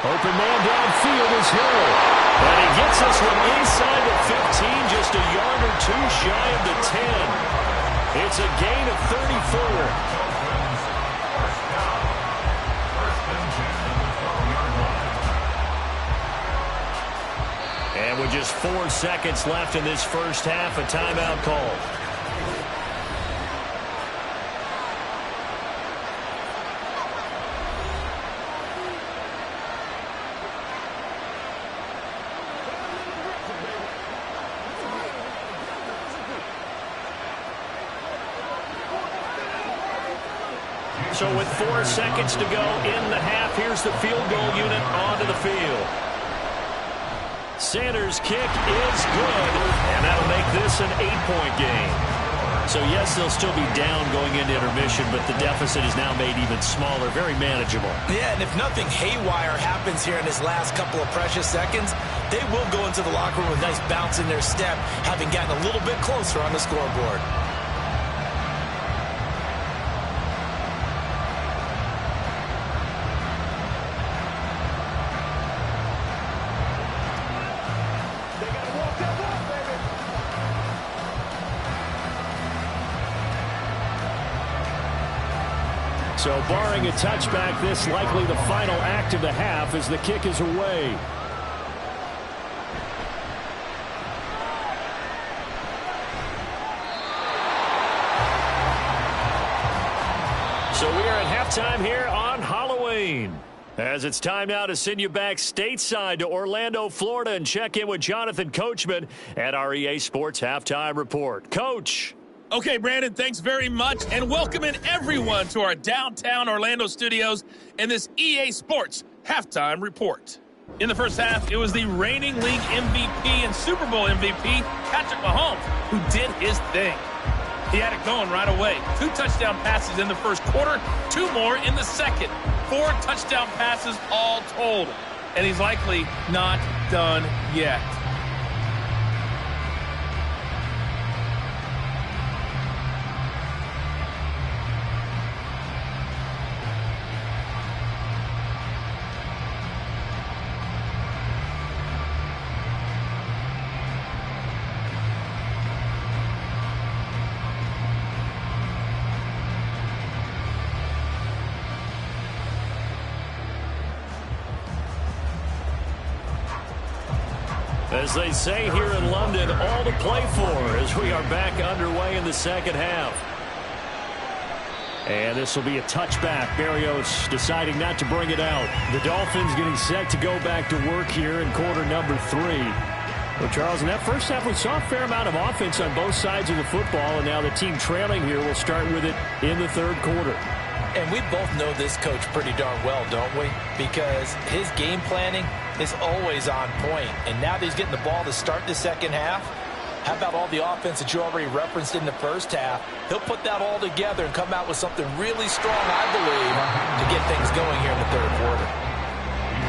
Open man downfield is Hill. And he gets this one inside the 15, just a yard or 2 shy of the 10. It's a gain of 34. And with just 4 seconds left in this first half, a timeout call. So with 4 seconds to go in the half, here's the field goal unit onto the field. Sanders' kick is good, and that'll make this an 8-point game. So, yes, they'll still be down going into intermission, but the deficit is now made even smaller, very manageable. Yeah, and if nothing haywire happens here in this last couple of precious seconds, they will go into the locker room with a nice bounce in their step, having gotten a little bit closer on the scoreboard. So barring a touchback, this likely the final act of the half as the kick is away. So we are at halftime here on Halloween. As it's time now to send you back stateside to Orlando, Florida, and check in with Jonathan Coachman at our EA Sports Halftime Report. Coach. Okay, Brandon, thanks very much, and welcoming everyone to our downtown Orlando studios in this EA Sports Halftime Report. In the first half, it was the reigning league MVP and Super Bowl MVP, Patrick Mahomes, who did his thing. He had it going right away. 2 touchdown passes in the first quarter, 2 more in the second. 4 touchdown passes all told, and he's likely not done yet. As they say here in London, all to play for as we are back underway in the second half. And this will be a touchback. Barrios deciding not to bring it out. The Dolphins getting set to go back to work here in quarter number 3. Well, Charles, in that first half, we saw a fair amount of offense on both sides of the football, and now the team trailing here will start with it in the third quarter. And we both know this coach pretty darn well, don't we? Because his game planning is always on point. And now that he's getting the ball to start the second half, how about all the offense that you already referenced in the first half? He'll put that all together and come out with something really strong, I believe, to get things going here in the third quarter.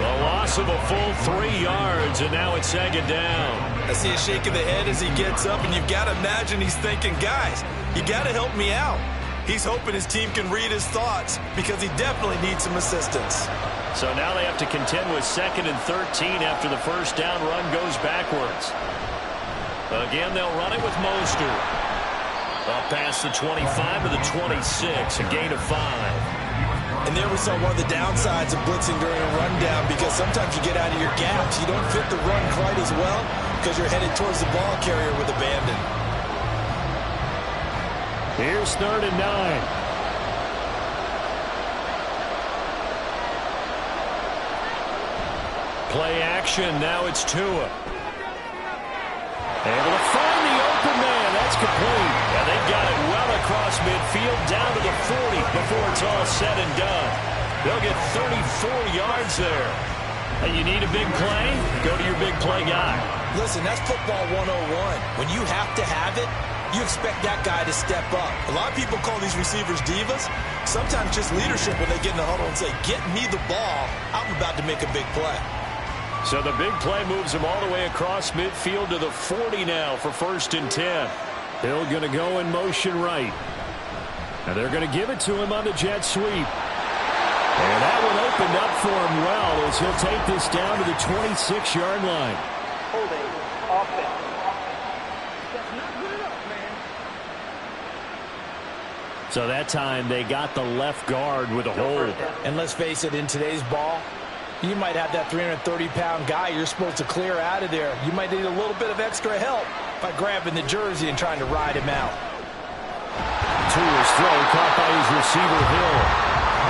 The loss of a full 3 yards, and now it's second down. I see a shake of the head as he gets up, and you've got to imagine he's thinking, guys, you got to help me out. He's hoping his team can read his thoughts because he definitely needs some assistance. So now they have to contend with 2nd and 13 after the first down run goes backwards. Again, they'll run it with Mostert. Up past the 25 to the 26, a gain of 5. And there we saw one of the downsides of blitzing during a rundown because sometimes you get out of your gaps. You don't fit the run quite as well because you're headed towards the ball carrier with abandon. Here's 3rd and 9. Play action. Now it's Tua. Able to find the open man. That's complete. And they've got it well across midfield down to the 40 before it's all said and done. They'll get 34 yards there. And you need a big play? Go to your big play guy. Listen, that's football 101. When you have to have it, you expect that guy to step up. A lot of people call these receivers divas. Sometimes just leadership when they get in the huddle and say, get me the ball. I'm about to make a big play. So the big play moves him all the way across midfield to the 40 now for 1st and 10. Hill going to go in motion right. And they're going to give it to him on the jet sweep. And that one opened up for him well as he'll take this down to the 26-yard line. Holding offense. So that time they got the left guard with a hold. And let's face it, in today's ball, you might have that 330-pound guy you're supposed to clear out of there. You might need a little bit of extra help by grabbing the jersey and trying to ride him out. Tua's throw caught by his receiver, Hill.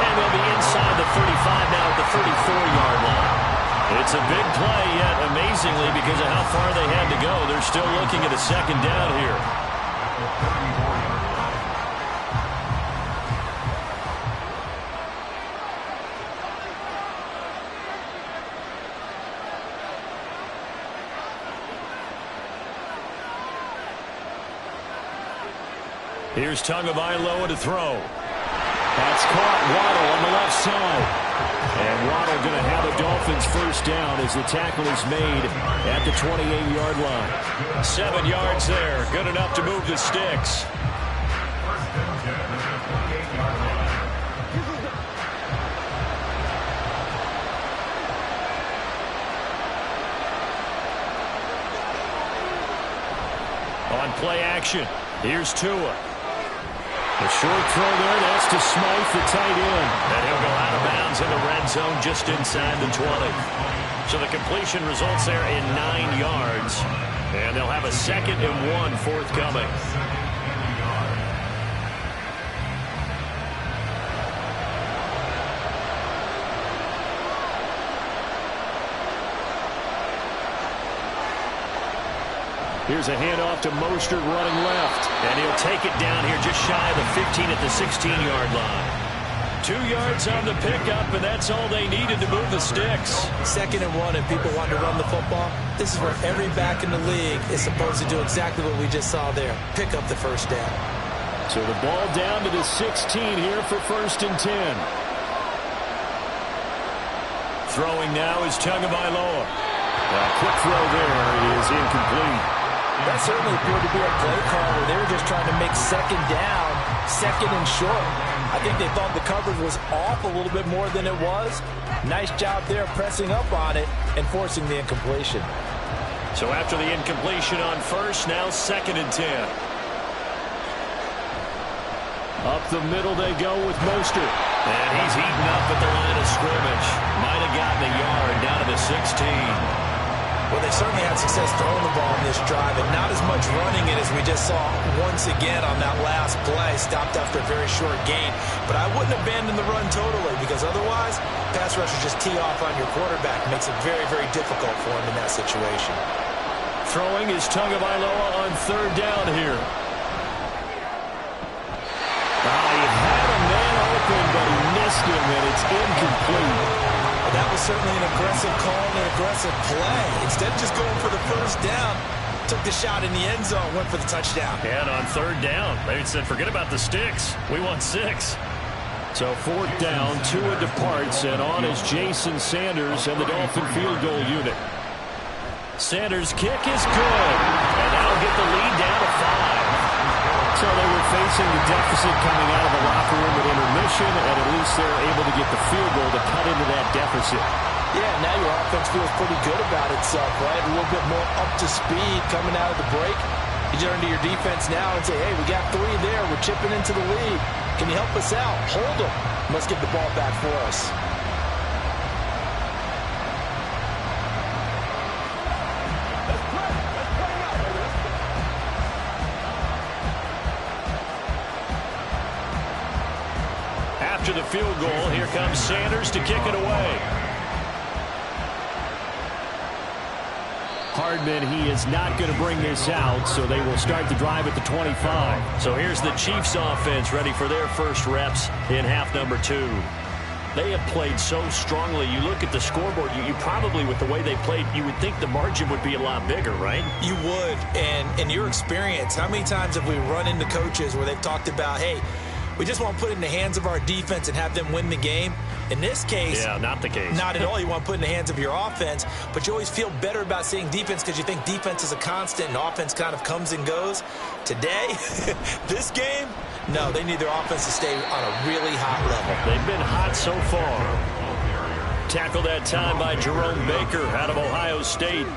And they'll be inside the 35 now at the 34-yard line. It's a big play, yet amazingly, because of how far they had to go, they're still looking at a second down here. Here's Tagovailoa to throw. That's caught. Waddle on the left side. And Waddle going to have a Dolphins first down as the tackle is made at the 28-yard line. 7 yards there. Good enough to move the sticks. On play action, here's Tua. A short throw there, that's to Smythe, the tight end. And he'll go out of bounds in the red zone just inside the 20. So the completion results there in 9 yards. And they'll have a 2nd and 1 forthcoming. Here's a handoff to Mostert running left. And he'll take it down here just shy of the 15 at the 16-yard line. 2 yards on the pickup, and that's all they needed to move the sticks. 2nd and 1, and people want to run the football. This is where every back in the league is supposed to do exactly what we just saw there. Pick up the first down. So the ball down to the 16 here for 1st and 10. Throwing now is Tagovailoa. A quick throw there is incomplete. That certainly appeared to be a play call where they were just trying to make 2nd down, 2nd and short. I think they thought the coverage was off a little bit more than it was. Nice job there pressing up on it and forcing the incompletion. So after the incompletion on first, now 2nd and 10. Up the middle they go with Mostert. And he's eaten up at the line of scrimmage. Might have gotten a yard down to the 16. Well, they certainly had success throwing the ball in this drive, and not as much running it as we just saw once again on that last play. Stopped after a very short gain. But I wouldn't abandon the run totally, because otherwise, pass rushers just tee off on your quarterback. It makes it very, very difficult for him in that situation. Throwing is Tagovailoa on 3rd down here. He had a man open, but he missed him, and it's incomplete. That was certainly an aggressive call and an aggressive play. Instead of just going for the first down, took the shot in the end zone, went for the touchdown. And on 3rd down, they said, forget about the sticks. We want 6. So 4th down, Tua departs, and on is Jason Sanders and the Dolphin field goal unit. Sanders' kick is good. And that'll get the lead down to 5. So they were facing the deficit coming out of the locker room at intermission, and at least they're able to get the field goal to cut into that deficit. Yeah, now your offense feels pretty good about itself, right? A little bit more up to speed coming out of the break. You turn to your defense now and say, hey, we got 3 there. We're chipping into the lead. Can you help us out? Hold them. Let's get the ball back for us. After the field goal, here comes Sanders to kick it away. Hardman, he is not going to bring this out, so they will start the drive at the 25. So here's the Chiefs offense ready for their first reps in half number 2. They have played so strongly. You look at the scoreboard, you probably, with the way they played, you would think the margin would be a lot bigger, right? You would. And in your experience, how many times have we run into coaches where they've talked about, hey, we just want to put it in the hands of our defense and have them win the game? In this case, yeah, not the case. Not at all. You want to put it in the hands of your offense, but you always feel better about seeing defense because you think defense is a constant and offense kind of comes and goes. Today, this game, no, they need their offense to stay on a really hot level. They've been hot so far. Tackled that time by Jerome Baker out of Ohio State.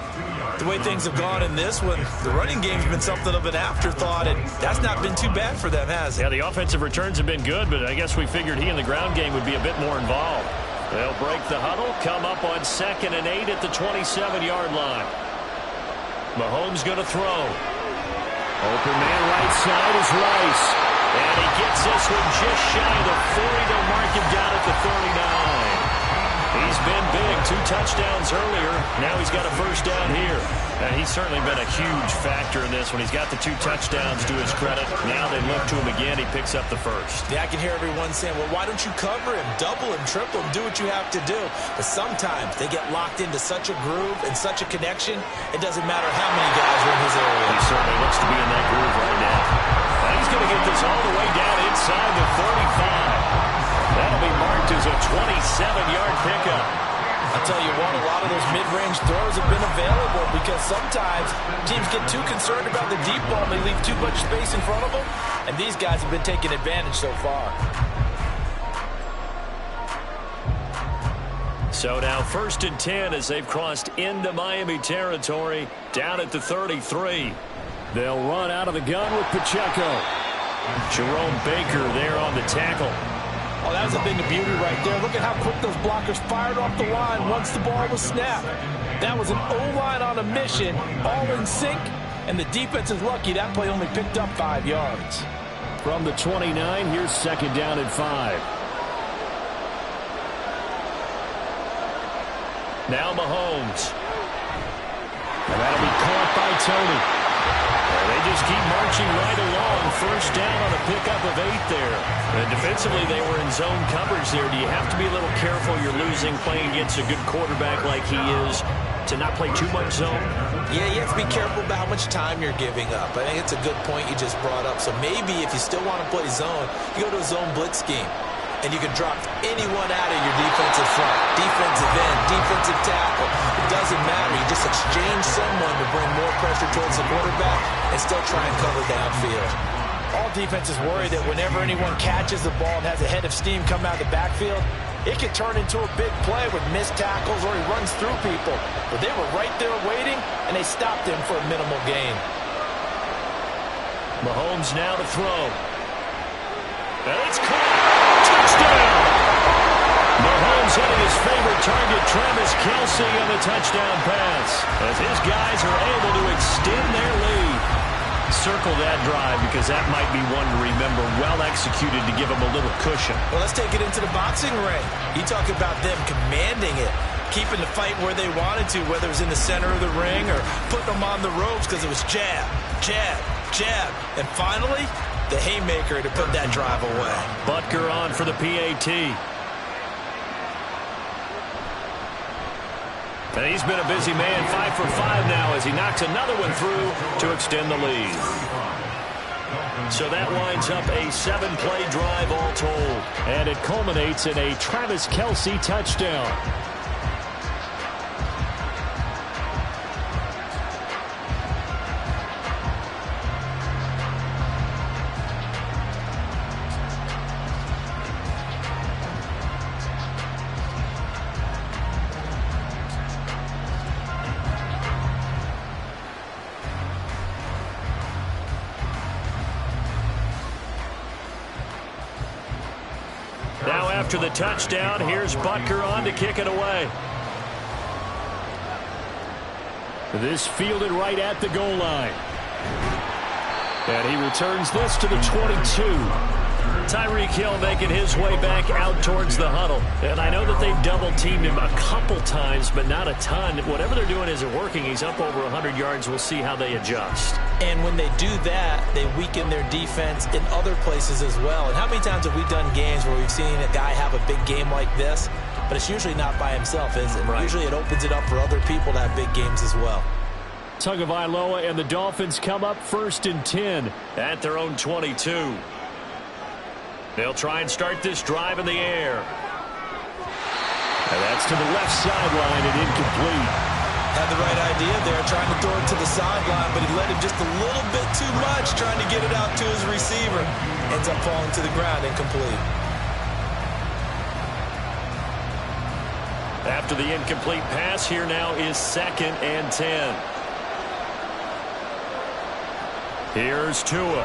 The way things have gone in this one, the running game's been something of an afterthought, and that's not been too bad for them, has it? Yeah, the offensive returns have been good, but I guess we figured he in the ground game would be a bit more involved. They'll break the huddle, come up on 2nd and 8 at the 27-yard line. Mahomes going to throw. Open man right side is Rice. And he gets this one just shy of the 40. They'll mark him down at the 39. He's been big. 2 touchdowns earlier. Now he's got a first down here. And he's certainly been a huge factor in this one. He's got the 2 touchdowns to his credit. Now they look to him again. He picks up the first. Yeah, I can hear everyone saying, well, why don't you cover him, double him, triple him, do what you have to do. But sometimes they get locked into such a groove and such a connection, it doesn't matter how many guys are in his area. He certainly looks to be in that groove right now. And he's going to get this all the way down inside the 35. That'll be marked as a 27-yard pickup. I'll tell you what, a lot of those mid-range throws have been available because sometimes teams get too concerned about the deep ball and they leave too much space in front of them, and these guys have been taking advantage so far. So now 1st and 10 as they've crossed into Miami territory, down at the 33. They'll run out of the gun with Pacheco. Jerome Baker there on the tackle. Oh, that was a thing of beauty right there. Look at how quick those blockers fired off the line once the ball was snapped. That was an O-line on a mission, all in sync, and the defense is lucky that play only picked up 5 yards. From the 29, here's 2nd down and 5. Now Mahomes. And that'll be caught by Tony. They just keep marching right along. 1st down on a pickup of 8 there. And defensively, they were in zone coverage there. Do you have to be a little careful? You're losing playing against a good quarterback like he is to not play too much zone? Yeah, you have to be careful about how much time you're giving up. I think it's a good point you just brought up. So maybe if you still want to play zone, you go to a zone blitz scheme. And you can drop anyone out of your defensive front, defensive end, defensive tackle. It doesn't matter. You just exchange someone to bring more pressure towards the quarterback and still try and cover downfield. All defenses worry that whenever anyone catches the ball and has a head of steam come out of the backfield, it can turn into a big play with missed tackles or he runs through people. But they were right there waiting, and they stopped him for a minimal gain. Mahomes now to throw. And it's caught. Touchdown! Mahomes hitting his favorite target, Travis Kelce, on the touchdown pass, as his guys are able to extend their lead. Circle that drive because that might be one to remember. Well executed to give them a little cushion. Well, let's take it into the boxing ring. You talk about them commanding it, keeping the fight where they wanted to, whether it was in the center of the ring or putting them on the ropes because it was jab, jab, jab. And finally, the haymaker to put that drive away. Butker on for the PAT. And he's been a busy man, 5 for 5 now as he knocks another one through to extend the lead. So that winds up a 7-play drive all told. And it culminates in a Travis Kelce touchdown. Now after the touchdown, here's Butker on to kick it away. This fielded right at the goal line. And he returns this to the 22. Tyreek Hill making his way back out towards the huddle. And I know that they've double-teamed him a couple times, but not a ton. Whatever they're doing isn't working. He's up over 100 yards. We'll see how they adjust. And when they do that, they weaken their defense in other places as well. And how many times have we done games where we've seen a guy have a big game like this? But it's usually not by himself, is it? Right. Usually it opens it up for other people to have big games as well. Tagovailoa and the Dolphins come up 1st and 10. At their own 22. They'll try and start this drive in the air. And that's to the left sideline and incomplete. Had the right idea there, trying to throw it to the sideline, but he let him just a little bit too much, trying to get it out to his receiver. Ends up falling to the ground, incomplete. After the incomplete pass, here now is 2nd and 10. Here's Tua.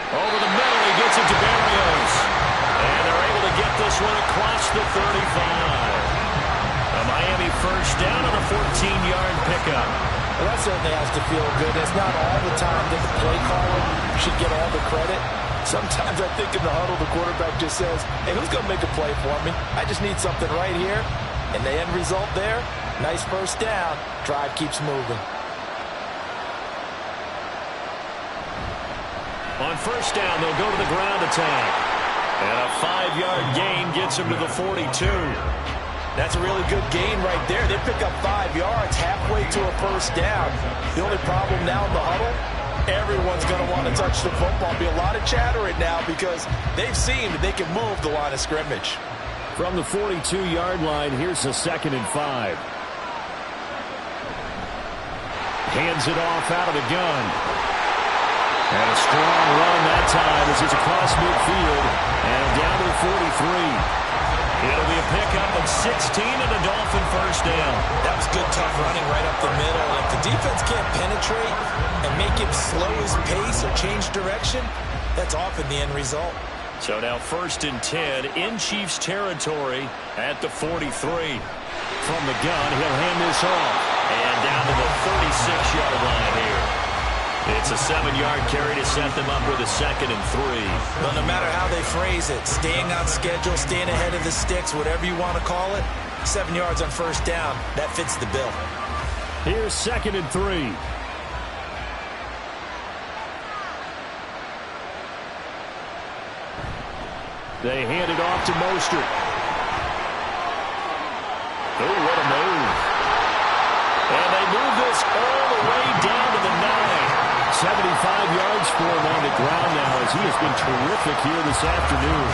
Over the middle, he gets it to Berrios. And they're able to get this one across the 35. A Miami 1st down on a 14-yard pickup. Well, that certainly has to feel good. It's not all the time that the play caller should get all the credit. Sometimes I think in the huddle, the quarterback just says, hey, who's going to make a play for me? I just need something right here. And the end result there, nice 1st down. Drive keeps moving. On 1st down, they'll go to the ground attack. And a 5-yard gain gets him to the 42. That's a really good gain right there. They pick up 5 yards halfway to a 1st down. The only problem now in the huddle, Everyone's going to want to touch the football. Be a lot of chatter right now because they've seen that they can move the line of scrimmage. From the 42-yard line, here's a 2nd and 5. Hands it off out of the gun. And a strong run that time as it's across midfield and down to the 43. It'll be a pickup of 16 and a Dolphin first down. That was good, tough running right up the middle. And if the defense can't penetrate and make him slow his pace or change direction, that's often the end result. So now 1st and 10 in Chiefs territory at the 43. From the gun, he'll hand this off. And down to the 36-yard line here. It's a 7-yard carry to set them up with a 2nd and 3. But no matter how they phrase it, staying on schedule, staying ahead of the sticks, whatever you want to call it, 7 yards on first down, that fits the bill. Here's 2nd and 3. They hand it off to Mostert. Oh, what a move. And they move this all the way down to the 9. 75 yards for him on the ground now as he has been terrific here this afternoon.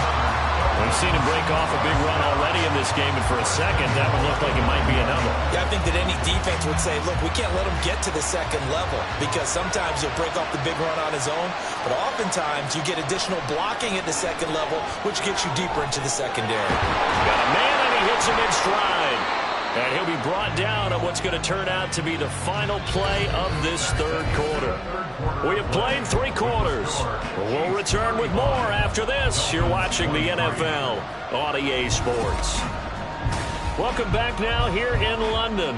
We've seen him break off a big run already in this game, and for a second, that would look like it might be another. Yeah, I think that any defense would say, look, we can't let him get to the second level because sometimes he'll break off the big run on his own, but oftentimes you get additional blocking at the second level, which gets you deeper into the secondary. Got a man, and he hits him in stride. And he'll be brought down on what's going to turn out to be the final play of this 3rd quarter. We have played 3 quarters. We'll return with more after this. You're watching the NFL on EA Sports. Welcome back now here in London.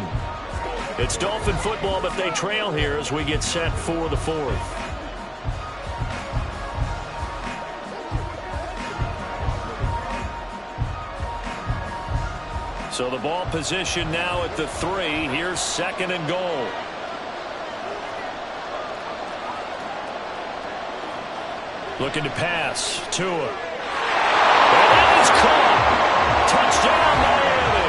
It's Dolphin football, but they trail here as we get set for the 4th. So the ball position now at the 3. Here's 2nd and goal. Looking to pass. Tua. And that is caught. Touchdown, Miami.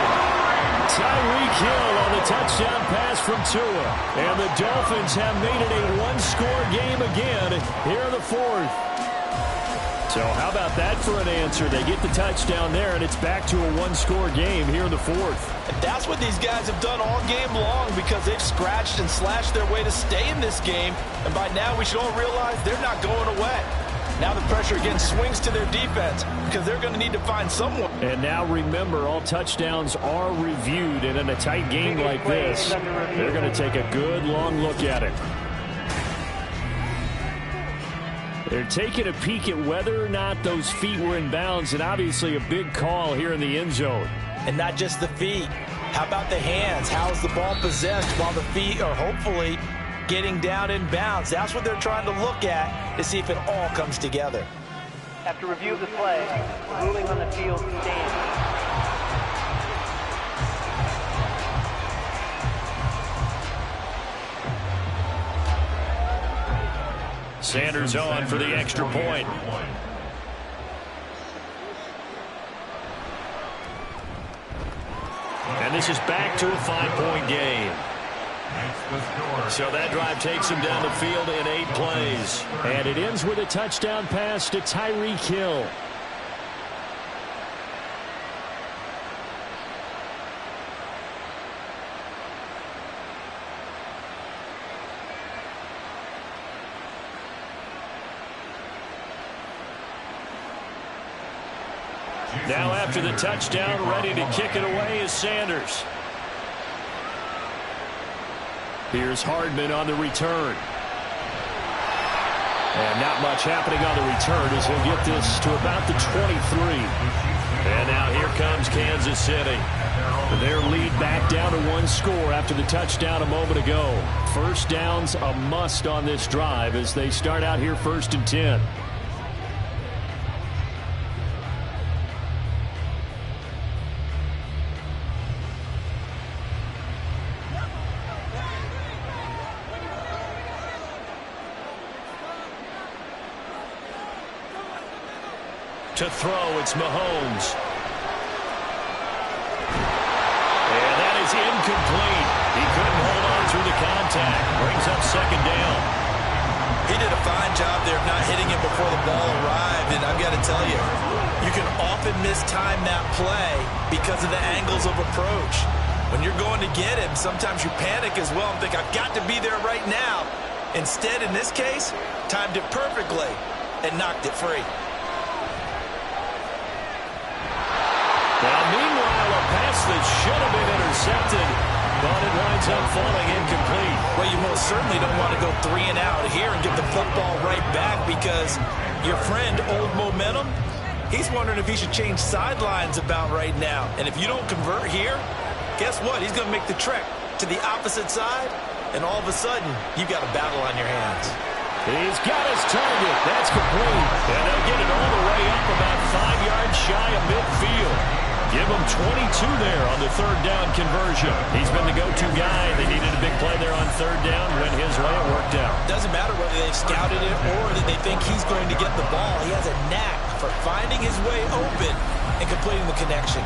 Tyreek Hill on the touchdown pass from Tua. And the Dolphins have made it a 1-score game again here in the 4th. So how about that for an answer? They get the touchdown there, and it's back to a 1-score game here in the 4th. And that's what these guys have done all game long because they've scratched and slashed their way to stay in this game. And by now we should all realize they're not going away. Now the pressure again swings to their defense because they're going to need to find someone. And now remember, all touchdowns are reviewed, and in a tight game like this, they're going to take a good long look at it. They're taking a peek at whether or not those feet were in bounds, and obviously a big call here in the end zone. And not just the feet. How about the hands? How's the ball possessed while the feet are hopefully getting down in bounds? That's what they're trying to look at to see if it all comes together. After review of the play, ruling on the field stands. Sanders on for the extra point. And this is back to a 5-point game. So that drive takes him down the field in 8 plays. And it ends with a touchdown pass to Tyreek Hill. Now after the touchdown, ready to kick it away is Sanders. Here's Hardman on the return. And not much happening on the return as he'll get this to about the 23. And now here comes Kansas City. Their lead back down to 1 score after the touchdown a moment ago. First down's a must on this drive as they start out here 1st and 10. To throw, it's Mahomes. And that is incomplete. He couldn't hold on through the contact. Brings up 2nd down. He did a fine job there of not hitting it before the ball arrived, and I've got to tell you, you can often mistime that play because of the angles of approach. When you're going to get him, sometimes you panic as well and think, I've got to be there right now. Instead, in this case, timed it perfectly and knocked it free. Now, meanwhile, a pass that should have been intercepted, but it winds up falling incomplete. Well, you most certainly don't want to go 3 and out here and get the football right back because your friend, Old Momentum, he's wondering if he should change sidelines about right now. And if you don't convert here, guess what? He's going to make the trek to the opposite side, and all of a sudden, you've got a battle on your hands. He's got his target. That's complete. And they'll get it all the way up about 5 yards shy of midfield. Give him 22 there on the third down conversion. He's been the go-to guy. They needed a big play there on third down. Went his way. It worked out. Doesn't matter whether they've scouted it or that they think he's going to get the ball. He has a knack for finding his way open and completing the connection.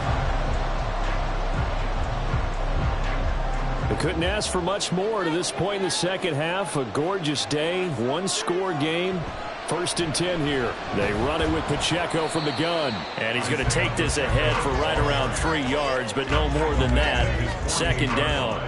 They couldn't ask for much more to this point in the second half. A gorgeous day, one-score game. 1st and 10 here. They run it with Pacheco from the gun. And he's going to take this ahead for right around 3 yards, but no more than that. 2nd down.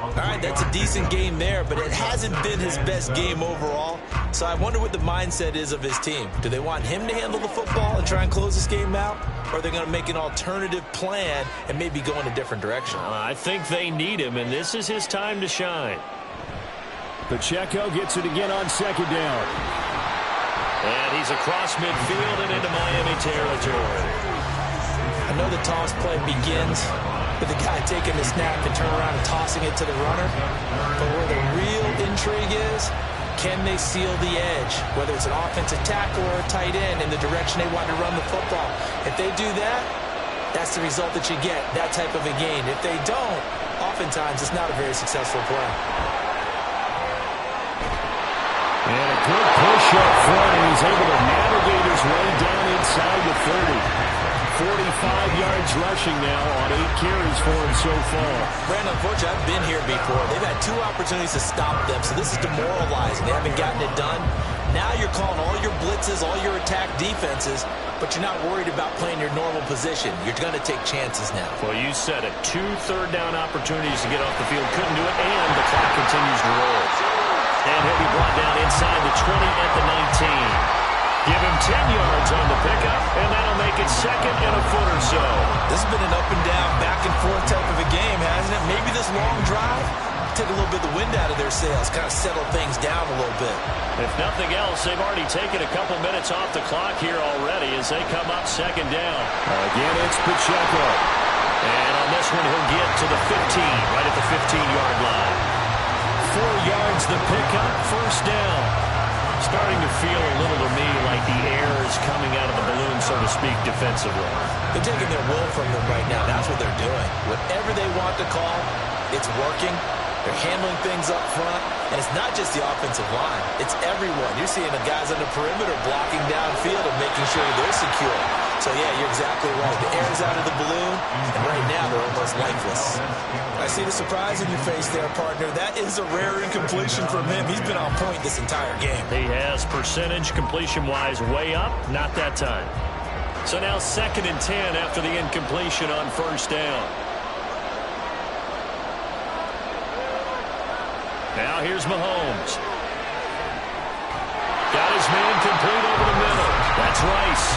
All right, that's a decent game there, but it hasn't been his best game overall. So I wonder what the mindset is of his team. Do they want him to handle the football and try and close this game out? Or are they going to make an alternative plan and maybe go in a different direction? I think they need him, and this is his time to shine. Pacheco gets it again on 2nd down. And he's across midfield and into Miami territory. I know the toss play begins with the guy taking the snap and turning around and tossing it to the runner. But where the real intrigue is, can they seal the edge? Whether it's an offensive tackle or a tight end in the direction they want to run the football. If they do that, that's the result that you get, that type of a gain. If they don't, oftentimes it's not a very successful play. And a good push up front, and he's able to navigate his way down inside the 30. 45 yards rushing now on 8 carries for him so far. Brandon, unfortunately, I've been here before. They've had 2 opportunities to stop them, so this is demoralizing. They haven't gotten it done. Now you're calling all your blitzes, all your attack defenses, but you're not worried about playing your normal position. You're going to take chances now. Well, you said it. 2 third-down opportunities to get off the field. Couldn't do it, and the clock continues to roll. And he'll be brought down inside the 20 at the 19. Give him 10 yards on the pickup, and that'll make it 2nd and a foot or so. This has been an up-and-down, back-and-forth type of a game, hasn't it? Maybe this long drive took a little bit of the wind out of their sails, kind of settled things down a little bit. If nothing else, they've already taken a couple minutes off the clock here already as they come up 2nd down. Again, it's Pacheco. And on this one, he'll get to the 15, right at the 15-yard line. 4 yards the pickup, 1st down. Starting to feel a little to me like the air is coming out of the balloon, so to speak, defensively. They're taking their will from them right now. That's what they're doing. Whatever they want to call, it's working. They're handling things up front. And it's not just the offensive line. It's everyone. You're seeing the guys on the perimeter blocking downfield and making sure they're secure. So, yeah, you're exactly right. The air's out of the balloon, and right now they're almost lifeless. I see the surprise in your face there, partner. That is a rare incompletion from him. He's been on point this entire game. He has percentage completion-wise way up. Not that time. So now 2nd and 10 after the incompletion on 1st down. Now here's Mahomes. Got his man complete over the middle. That's Rice.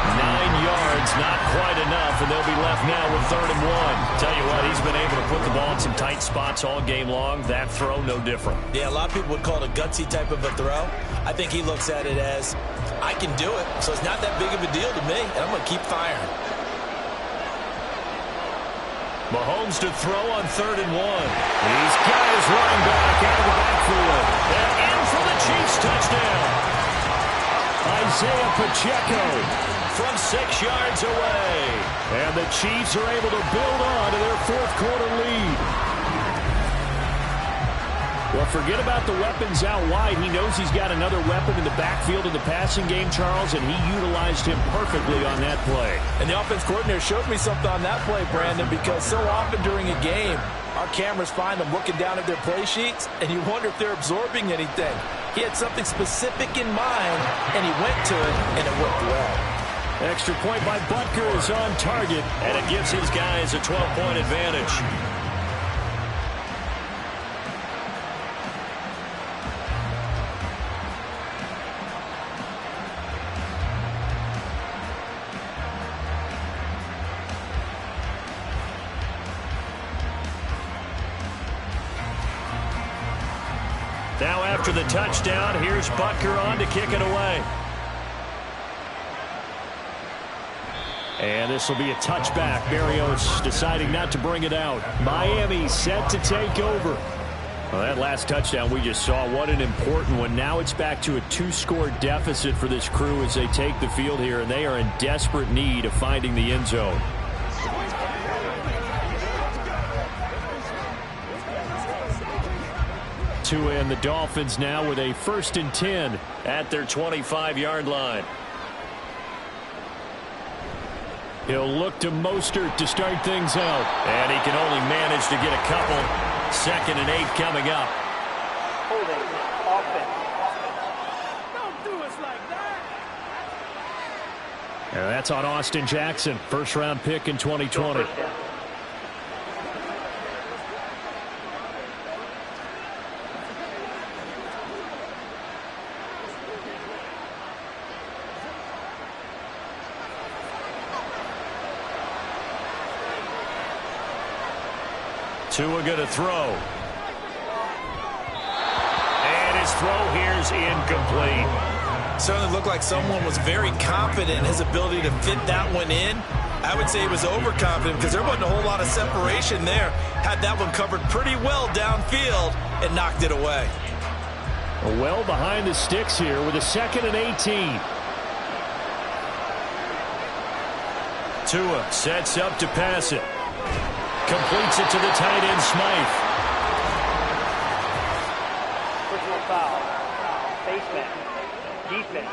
9 yards, not quite enough, and they'll be left now with 3rd and 1. Tell you what, he's been able to put the ball in some tight spots all game long. That throw, no different. Yeah, a lot of people would call it a gutsy type of a throw. I think he looks at it as, I can do it, so it's not that big of a deal to me, and I'm going to keep firing. Mahomes to throw on 3rd and 1. He's got his running back out of the backfield. And in for the Chiefs touchdown. Isaiah Pacheco from 6 yards away. And the Chiefs are able to build on to their 4th quarter lead. Well, forget about the weapons out wide. He knows he's got another weapon in the backfield of the passing game, Charles, and he utilized him perfectly on that play. And the offense coordinator showed me something on that play, Brandon, because so often during a game, our cameras find them looking down at their play sheets, and you wonder if they're absorbing anything. He had something specific in mind, and he went to it, and it worked well. Extra point by Butker is on target, and it gives his guys a 12-point advantage. Now after the touchdown, here's Butker on to kick it away. And this will be a touchback. Barrios deciding not to bring it out. Miami set to take over. Well, that last touchdown we just saw, what an important one. Now it's back to a 2-score deficit for this crew as they take the field here, and they are in desperate need of finding the end zone. Tua and the Dolphins now with a 1st and 10 at their 25-yard line. He'll look to Mostert to start things out. And he can only manage to get a couple. 2nd and 8 coming up. Holding offense. Don't do us like that. And that's on Austin Jackson, 1st-round pick in 2020. Tua going to throw. And his throw here is incomplete. Certainly looked like someone was very confident in his ability to fit that one in. I would say he was overconfident because there wasn't a whole lot of separation there. Had that one covered pretty well downfield and knocked it away. Well behind the sticks here with a 2nd and 18. Tua sets up to pass it. Completes it to the tight end, Smythe. Personal foul. Baseman. Defense.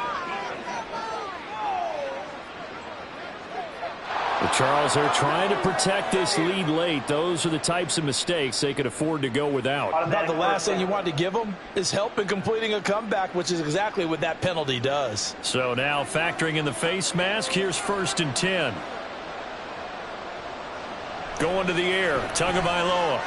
Well, Charles, they're trying to protect this lead late. Those are the types of mistakes they could afford to go without. About the last thing you want to give them is help in completing a comeback, which is exactly what that penalty does. So now factoring in the face mask, here's 1st and 10. Going to the air, Tagovailoa.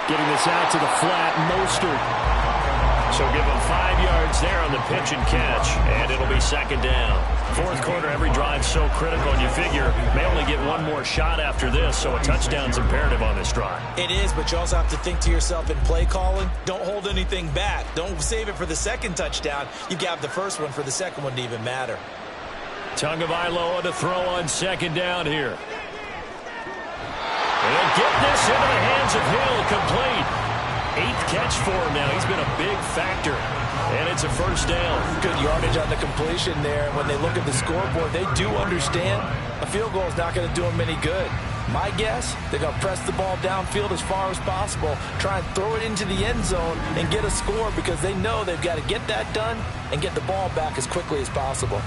Getting this out to the flat, Mostert. So give him 5 yards there on the pitch and catch, and it'll be 2nd down. 4th quarter, every drive so critical, and you figure may only get one more shot after this, so a touchdown's imperative on this drive. It is, but you also have to think to yourself in play calling, don't hold anything back. Don't save it for the 2nd touchdown. You got the 1st one for the 2nd one to even matter. Tagovailoa to throw on 2nd down here. And get this into the hands of Hill, complete. 8th catch for him now. He's been a big factor. And it's a 1st down. Good yardage on the completion there. When they look at the scoreboard, they do understand a field goal is not going to do them any good. My guess, they're going to press the ball downfield as far as possible, try and throw it into the end zone and get a score because they know they've got to get that done and get the ball back as quickly as possible.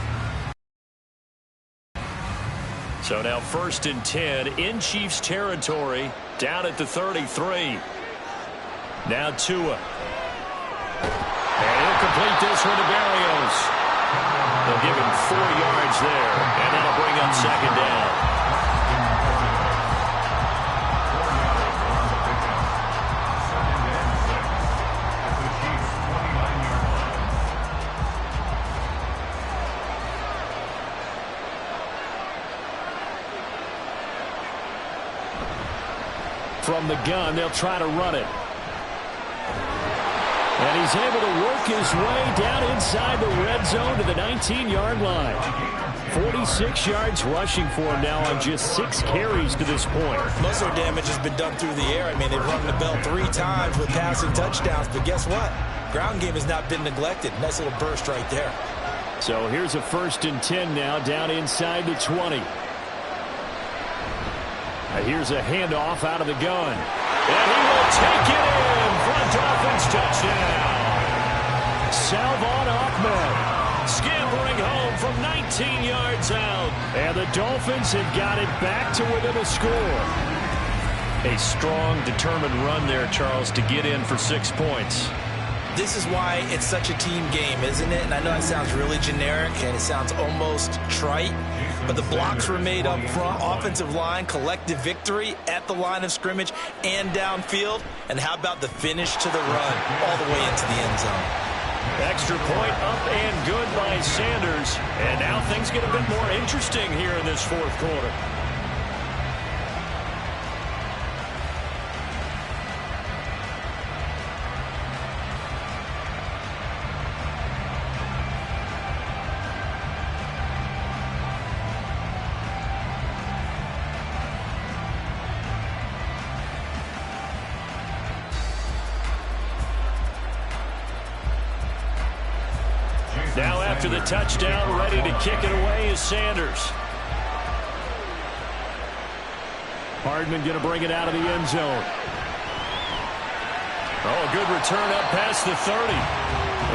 So now 1st and 10 in Chiefs territory, down at the 33. Now Tua. And he'll complete this one to Barrios. They'll give him 4 yards there, and that'll bring up 2nd down. From the gun, they'll try to run it. And he's able to work his way down inside the red zone to the 19-yard line. 46 yards rushing for him now on just 6 carries to this point. Most of the damage has been done through the air. I mean, they've rung the bell 3 times with passing touchdowns, but guess what? Ground game has not been neglected. Nice little burst right there. So here's a 1st and 10 now down inside the 20. Here's a handoff out of the gun. And he will take it in for a Dolphins touchdown. Salvon Ahmed scampering home from 19 yards out. And the Dolphins have got it back to within a score. A strong, determined run there, Charles, to get in for 6 points. This is why it's such a team game, isn't it? And I know it sounds really generic and it sounds almost trite, but the blocks were made up front, offensive line, collective victory at the line of scrimmage and downfield. And how about the finish to the run all the way into the end zone? Extra point up and good by Sanders. And now things get a bit more interesting here in this fourth quarter. Now after the touchdown, ready to kick it away is Sanders. Hardman going to bring it out of the end zone. Oh, a good return up past the 30.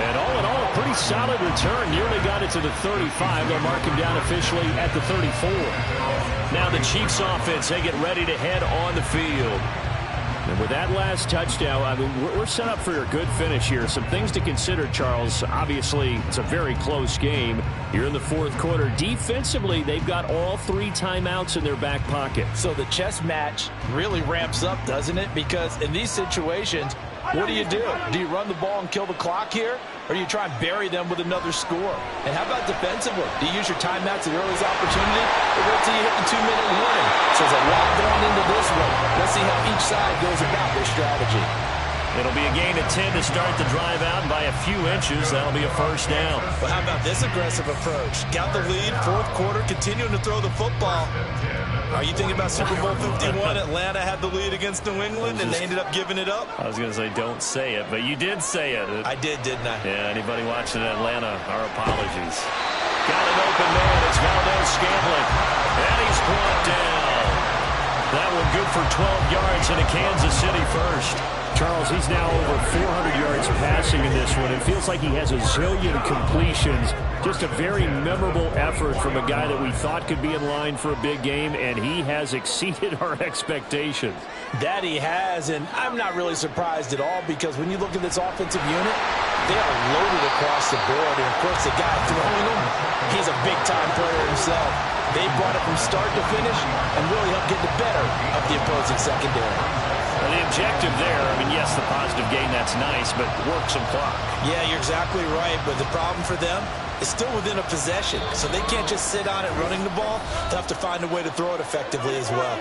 And all in all, a pretty solid return. Nearly got it to the 35. They'll mark him down officially at the 34. Now the Chiefs offense, they get ready to head on the field. And with that last touchdown, I mean, we're set up for a good finish here. Some things to consider, Charles. Obviously, it's a very close game. You're in the fourth quarter. Defensively, they've got all 3 timeouts in their back pocket. So the chess match really ramps up, doesn't it? Because in these situations, what do? Do you run the ball and kill the clock here? Or do you try and bury them with another score? And how about defensively? Do you use your timeouts at the earliest opportunity? Or wait till you hit the 2-minute warning? So there's a lot going into this one. Let's see how each side goes about their strategy. It'll be a gain of 10 to start the drive out, and by a few inches, that'll be a first down. Well, how about this aggressive approach? Got the lead, fourth quarter, continuing to throw the football. Are you thinking about Super Bowl 51? Atlanta had the lead against New England, and they ended up giving it up? I was going to say, don't say it, but you did say it. I did, didn't I? Yeah, anybody watching Atlanta, our apologies. Got an open man. It's Valdez-Scantling. And he's brought down. That one good for 12 yards in a Kansas City first. Charles, he's now over 400 yards passing in this one. It feels like he has a zillion completions. Just a very memorable effort from a guy that we thought could be in line for a big game, and he has exceeded our expectations. That he has, and I'm not really surprised at all, because when you look at this offensive unit, they are loaded across the board. And, of course, the guy throwing them, he's a big-time player himself. They brought it from start to finish and really helped get the better of the opposing secondary. Well, the objective there, I mean, yes, the positive gain, that's nice, but work some clock. Yeah, you're exactly right, but the problem for them is still within a possession, so they can't just sit on it running the ball. They'll have to find a way to throw it effectively as well.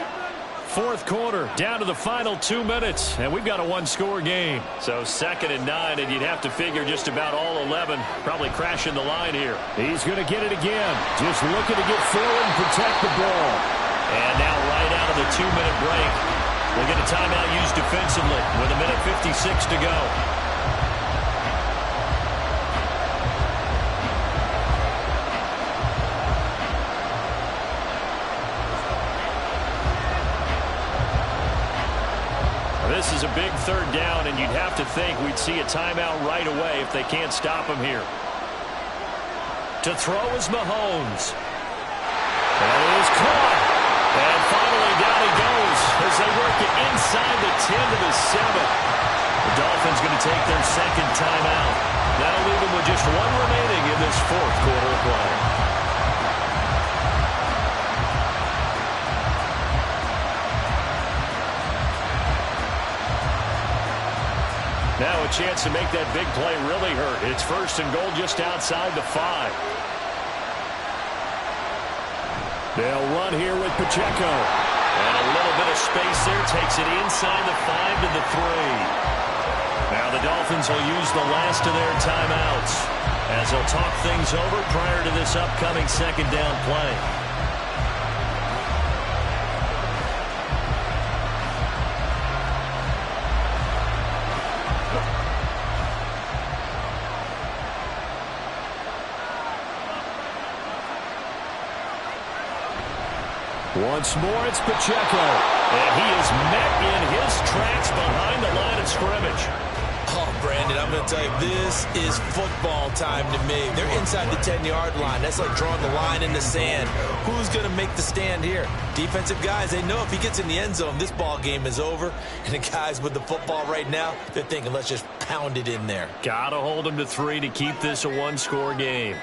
Fourth quarter, down to the final 2 minutes, and we've got a one-score game. So 2nd and 9, and you'd have to figure just about all 11 probably crashing the line here. He's going to get it again, just looking to get forward and protect the ball. And now right out of the 2-minute break, we'll get a timeout used defensively with 1:56 to go. This is a big 3rd down, and you'd have to think we'd see a timeout right away if they can't stop him here. To throw is Mahomes. That is caught. And finally down he goes as they work it inside the 10 to the 7. The Dolphins going to take their 2nd timeout. That'll leave them with just 1 remaining in this 4th quarter of play. Now a chance to make that big play really hurt. It's 1st and goal just outside the 5. They'll run here with Pacheco. And a little bit of space there. Takes it inside the 5 to the 3. Now the Dolphins will use the last of their timeouts as they'll talk things over prior to this upcoming 2nd down play. Once more, it's Pacheco. And he is met in his tracks behind the line of scrimmage. Oh, Brandon, I'm going to tell you, this is football time to me. They're inside the 10-yard line. That's like drawing the line in the sand. Who's going to make the stand here? Defensive guys, they know if he gets in the end zone, this ball game is over. And the guys with the football right now, they're thinking, let's just pound it in there. Got to hold him to 3 to keep this a one-score game.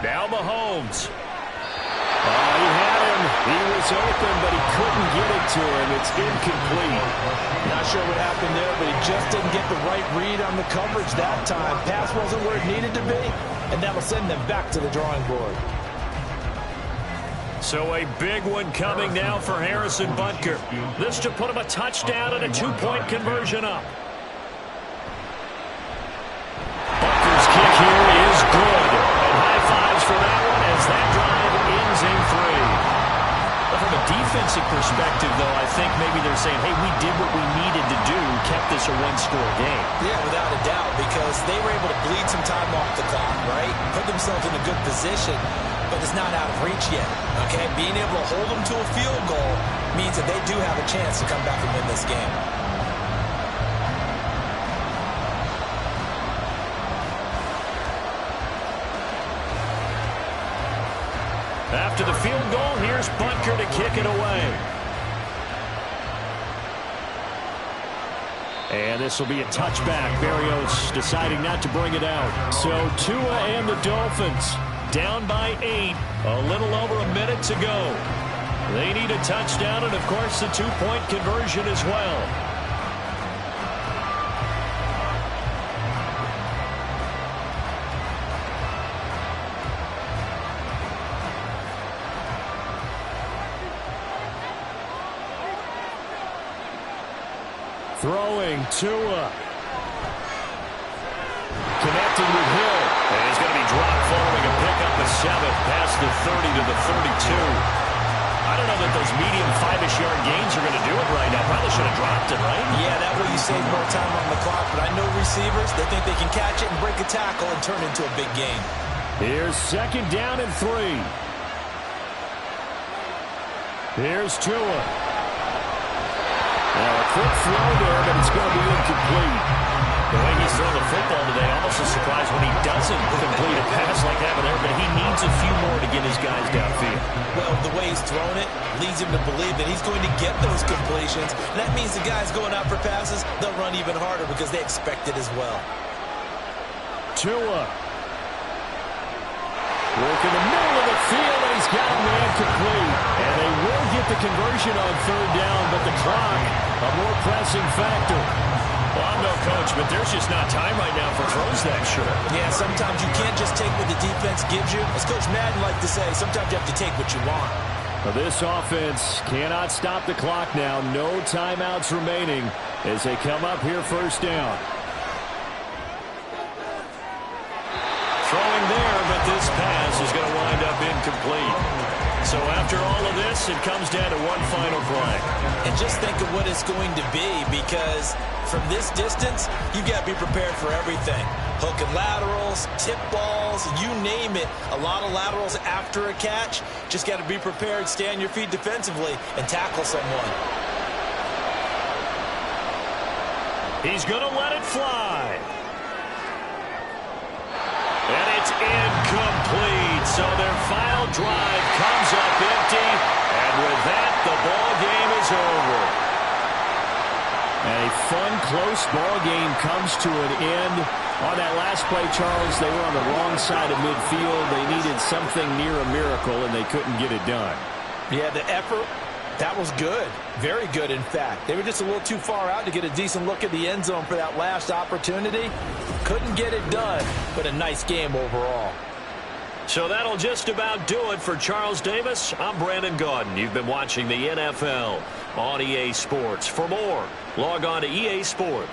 Now Mahomes. He had him. He was open, but he couldn't get it to him. It's incomplete. Not sure what happened there, but he just didn't get the right read on the coverage that time. Pass wasn't where it needed to be, and that'll send them back to the drawing board. So a big one coming now for Harrison Butker. This to put him a touchdown and a 2-point conversion up. Butker's kick here is good. And high fives for that one as that drive ends in 3. From a defensive perspective, though, I think maybe they're saying, hey, we did what we needed to do, kept this a one-score game. Yeah, without a doubt, because they were able to bleed some time off the clock, right? Put themselves in a good position, but it's not out of reach yet, okay? Being able to hold them to a field goal means that they do have a chance to come back and win this game. After the field goal, here's Butker to kick it away. And this will be a touchback. Berrios deciding not to bring it out. So Tua and the Dolphins down by 8. A little over a minute to go. They need a touchdown and, of course, the 2-point conversion as well. Throwing Tua. Connecting with Hill. And he's going to be dropped following a pickup of 7 past the 30 to the 32. I don't know that those medium 5-ish yard gains are going to do it right now. Probably should have dropped it, right? Yeah, that way you save more time on the clock. But I know receivers, they think they can catch it and break a tackle and turn it into a big gain. Here's 2nd down and 3. Here's Tua. Now a quick throw there, but it's going to be incomplete. The way he's throwing the football today, almost a surprise when he doesn't complete a pass like that there, but he needs a few more to get his guys downfield. Well, the way he's thrown it leads him to believe that he's going to get those completions. And that means the guys going out for passes, they'll run even harder because they expect it as well. Tua. Work in the middle of the field, and he's got a man complete. And they will get the conversion on 3rd down, but the clock, a more pressing factor. Well, I'm no coach, but there's just not time right now for throws that short. Yeah, sometimes you can't just take what the defense gives you. As Coach Madden liked to say, sometimes you have to take what you want. Well, this offense cannot stop the clock now. No timeouts remaining as they come up here 1st down. Throwing there, but this pass is going to wind up incomplete. So after all of this, it comes down to one final play. And just think of what it's going to be, because from this distance, you've got to be prepared for everything. Hook and laterals, tip balls, you name it. A lot of laterals after a catch. Just got to be prepared, stay on your feet defensively, and tackle someone. He's going to let it fly. And it's incomplete. So their final drive comes up empty. And with that, the ball game is over. And a fun, close ball game comes to an end. On that last play, Charles, they were on the wrong side of midfield. They needed something near a miracle, and they couldn't get it done. Yeah, the effort, that was good. Very good, in fact. They were just a little too far out to get a decent look at the end zone for that last opportunity. Couldn't get it done, but a nice game overall. So that'll just about do it for Charles Davis. I'm Brandon Gaudin. You've been watching the NFL on EA Sports. For more, log on to EA Sports.